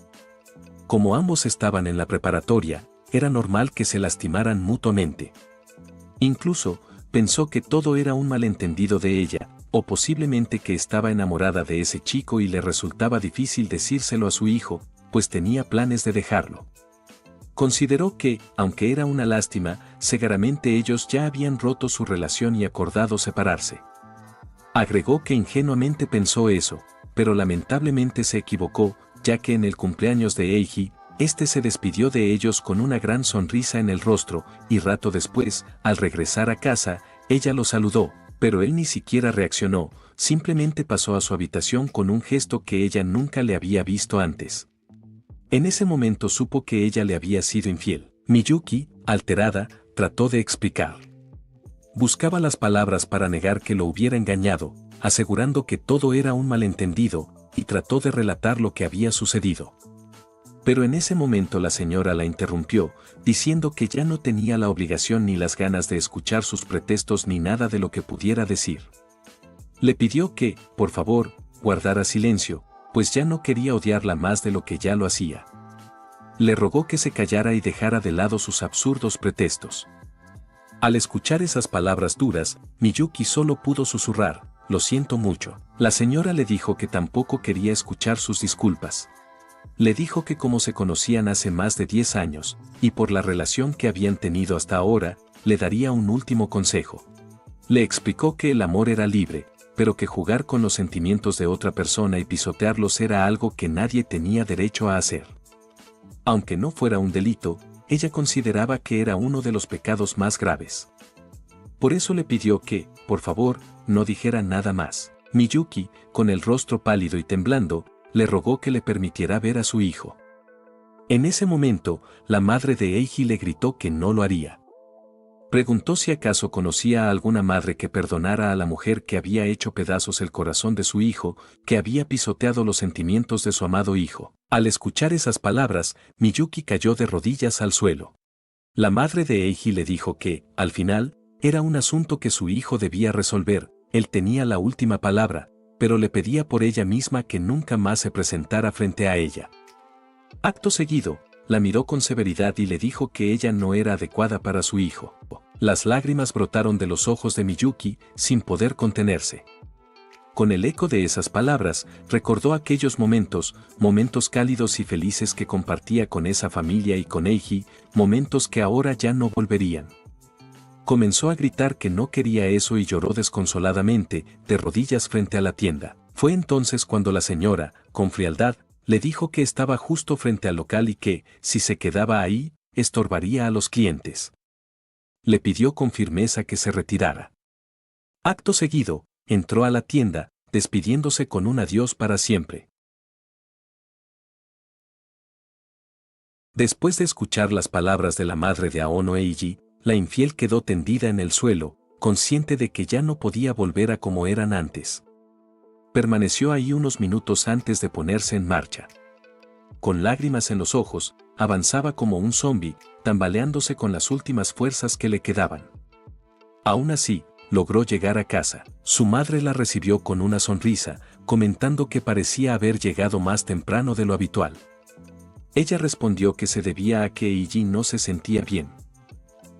Como ambos estaban en la preparatoria, era normal que se lastimaran mutuamente. Incluso, pensó que todo era un malentendido de ella, o posiblemente que estaba enamorada de ese chico y le resultaba difícil decírselo a su hijo, pues tenía planes de dejarlo. Consideró que, aunque era una lástima, seguramente ellos ya habían roto su relación y acordado separarse. Agregó que ingenuamente pensó eso, pero lamentablemente se equivocó, ya que en el cumpleaños de Eiji, este se despidió de ellos con una gran sonrisa en el rostro, y rato después, al regresar a casa, ella lo saludó, pero él ni siquiera reaccionó, simplemente pasó a su habitación con un gesto que ella nunca le había visto antes. En ese momento supo que ella le había sido infiel. Miyuki, alterada, trató de explicar. Buscaba las palabras para negar que lo hubiera engañado, asegurando que todo era un malentendido, y trató de relatar lo que había sucedido. Pero en ese momento la señora la interrumpió, diciendo que ya no tenía la obligación ni las ganas de escuchar sus pretextos ni nada de lo que pudiera decir. Le pidió que, por favor, guardara silencio, pues ya no quería odiarla más de lo que ya lo hacía. Le rogó que se callara y dejara de lado sus absurdos pretextos. Al escuchar esas palabras duras, Miyuki solo pudo susurrar, «Lo siento mucho». La señora le dijo que tampoco quería escuchar sus disculpas. Le dijo que como se conocían hace más de 10 años, y por la relación que habían tenido hasta ahora, le daría un último consejo. Le explicó que el amor era libre, pero que jugar con los sentimientos de otra persona y pisotearlos era algo que nadie tenía derecho a hacer. Aunque no fuera un delito, ella consideraba que era uno de los pecados más graves. Por eso le pidió que, por favor, no dijera nada más. Miyuki, con el rostro pálido y temblando, le rogó que le permitiera ver a su hijo. En ese momento, la madre de Eiji le gritó que no lo haría. Preguntó si acaso conocía a alguna madre que perdonara a la mujer que había hecho pedazos el corazón de su hijo, que había pisoteado los sentimientos de su amado hijo. Al escuchar esas palabras, Miyuki cayó de rodillas al suelo. La madre de Eiji le dijo que, al final, era un asunto que su hijo debía resolver, él tenía la última palabra, pero le pedía por ella misma que nunca más se presentara frente a ella. Acto seguido, la miró con severidad y le dijo que ella no era adecuada para su hijo. Las lágrimas brotaron de los ojos de Miyuki, sin poder contenerse. Con el eco de esas palabras, recordó aquellos momentos cálidos y felices que compartía con esa familia y con Eiji, momentos que ahora ya no volverían. Comenzó a gritar que no quería eso y lloró desconsoladamente, de rodillas frente a la tienda. Fue entonces cuando la señora, con frialdad, le dijo que estaba justo frente al local y que, si se quedaba ahí, estorbaría a los clientes. Le pidió con firmeza que se retirara. Acto seguido, entró a la tienda, despidiéndose con un adiós para siempre. Después de escuchar las palabras de la madre de Aono Eiji, la infiel quedó tendida en el suelo, consciente de que ya no podía volver a como eran antes. Permaneció ahí unos minutos antes de ponerse en marcha. Con lágrimas en los ojos, avanzaba como un zombi, tambaleándose con las últimas fuerzas que le quedaban. Aún así, logró llegar a casa. Su madre la recibió con una sonrisa, comentando que parecía haber llegado más temprano de lo habitual. Ella respondió que se debía a que Eiji no se sentía bien.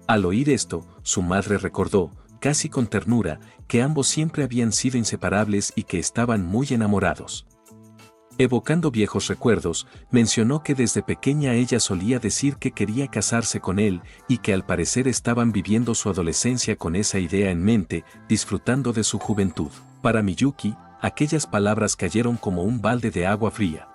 Al oír esto, su madre recordó, casi con ternura, que ambos siempre habían sido inseparables y que estaban muy enamorados. Evocando viejos recuerdos, mencionó que desde pequeña ella solía decir que quería casarse con él y que al parecer estaban viviendo su adolescencia con esa idea en mente, disfrutando de su juventud. Para Miyuki, aquellas palabras cayeron como un balde de agua fría.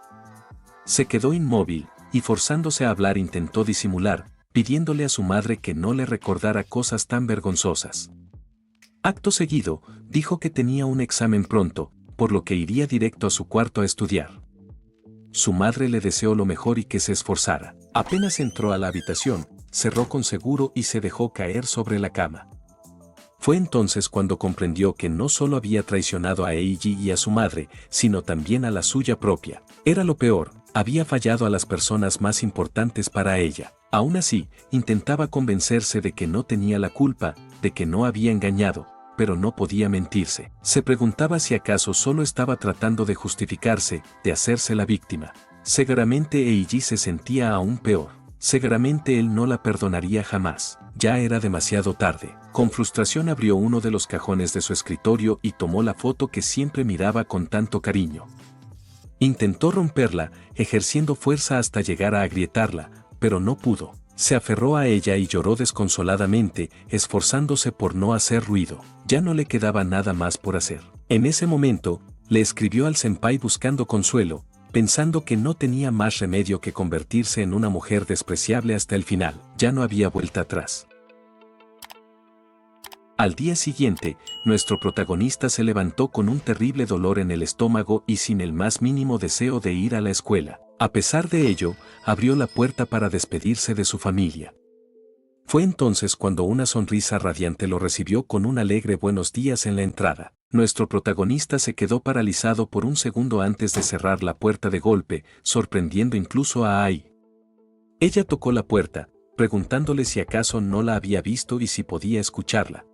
Se quedó inmóvil y forzándose a hablar intentó disimular, pidiéndole a su madre que no le recordara cosas tan vergonzosas. Acto seguido, dijo que tenía un examen pronto, por lo que iría directo a su cuarto a estudiar. Su madre le deseó lo mejor y que se esforzara. Apenas entró a la habitación, cerró con seguro y se dejó caer sobre la cama. Fue entonces cuando comprendió que no solo había traicionado a Eiji y a su madre, sino también a la suya propia. Era lo peor, había fallado a las personas más importantes para ella. Aún así, intentaba convencerse de que no tenía la culpa, de que no había engañado, pero no podía mentirse. Se preguntaba si acaso solo estaba tratando de justificarse, de hacerse la víctima. Seguramente Eiji se sentía aún peor. Seguramente él no la perdonaría jamás. Ya era demasiado tarde. Con frustración abrió uno de los cajones de su escritorio y tomó la foto que siempre miraba con tanto cariño. Intentó romperla, ejerciendo fuerza hasta llegar a agrietarla, pero no pudo. Se aferró a ella y lloró desconsoladamente, esforzándose por no hacer ruido. Ya no le quedaba nada más por hacer. En ese momento, le escribió al senpai buscando consuelo, pensando que no tenía más remedio que convertirse en una mujer despreciable hasta el final. Ya no había vuelta atrás. Al día siguiente, nuestro protagonista se levantó con un terrible dolor en el estómago y sin el más mínimo deseo de ir a la escuela. A pesar de ello, abrió la puerta para despedirse de su familia. Fue entonces cuando una sonrisa radiante lo recibió con un alegre buenos días en la entrada. Nuestro protagonista se quedó paralizado por un segundo antes de cerrar la puerta de golpe, sorprendiendo incluso a Ai. Ella tocó la puerta, preguntándole si acaso no la había visto y si podía escucharla.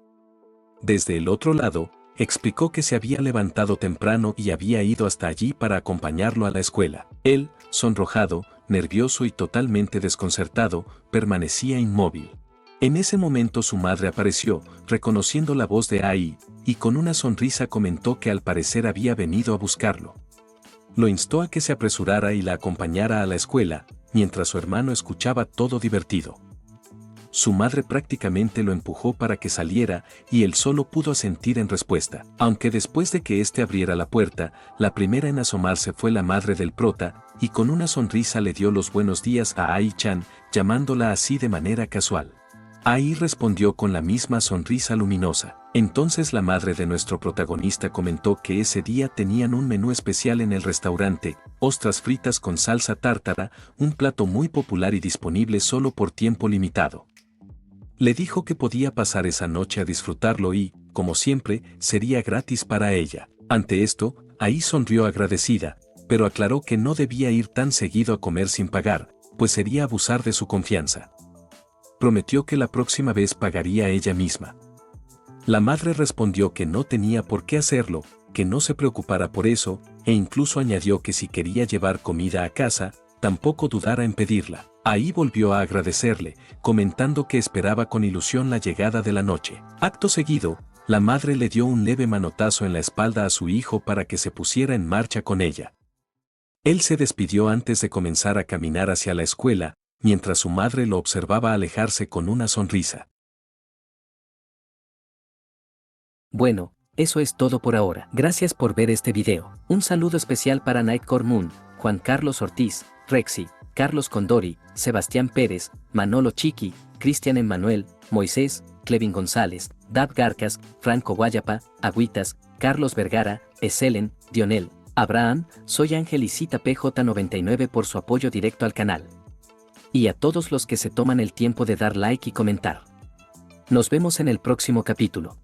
Desde el otro lado, explicó que se había levantado temprano y había ido hasta allí para acompañarlo a la escuela. Él, sonrojado, nervioso y totalmente desconcertado, permanecía inmóvil. En ese momento su madre apareció, reconociendo la voz de Ai, y con una sonrisa comentó que al parecer había venido a buscarlo. Lo instó a que se apresurara y la acompañara a la escuela, mientras su hermano escuchaba todo divertido. Su madre prácticamente lo empujó para que saliera y él solo pudo asentir en respuesta. Aunque después de que éste abriera la puerta, la primera en asomarse fue la madre del prota, y con una sonrisa le dio los buenos días a Ai-chan, llamándola así de manera casual. Ai respondió con la misma sonrisa luminosa. Entonces la madre de nuestro protagonista comentó que ese día tenían un menú especial en el restaurante, ostras fritas con salsa tártara, un plato muy popular y disponible solo por tiempo limitado. Le dijo que podía pasar esa noche a disfrutarlo y, como siempre, sería gratis para ella. Ante esto, Ai sonrió agradecida, pero aclaró que no debía ir tan seguido a comer sin pagar, pues sería abusar de su confianza. Prometió que la próxima vez pagaría ella misma. La madre respondió que no tenía por qué hacerlo, que no se preocupara por eso, e incluso añadió que si quería llevar comida a casa, tampoco dudara en pedirla. Ahí volvió a agradecerle, comentando que esperaba con ilusión la llegada de la noche. Acto seguido, la madre le dio un leve manotazo en la espalda a su hijo para que se pusiera en marcha con ella. Él se despidió antes de comenzar a caminar hacia la escuela, mientras su madre lo observaba alejarse con una sonrisa. Bueno, eso es todo por ahora. Gracias por ver este video. Un saludo especial para Nightcore Moon, Juan Carlos Ortiz, Rexy, Carlos Condori, Sebastián Pérez, Manolo Chiqui, Cristian Emmanuel, Moisés, Clevin González, Dab Garcas, Franco Guayapa, Agüitas, Carlos Vergara, Eselen, Dionel, Abraham, Soy Ángel y Cita PJ99 por su apoyo directo al canal. Y a todos los que se toman el tiempo de dar like y comentar. Nos vemos en el próximo capítulo.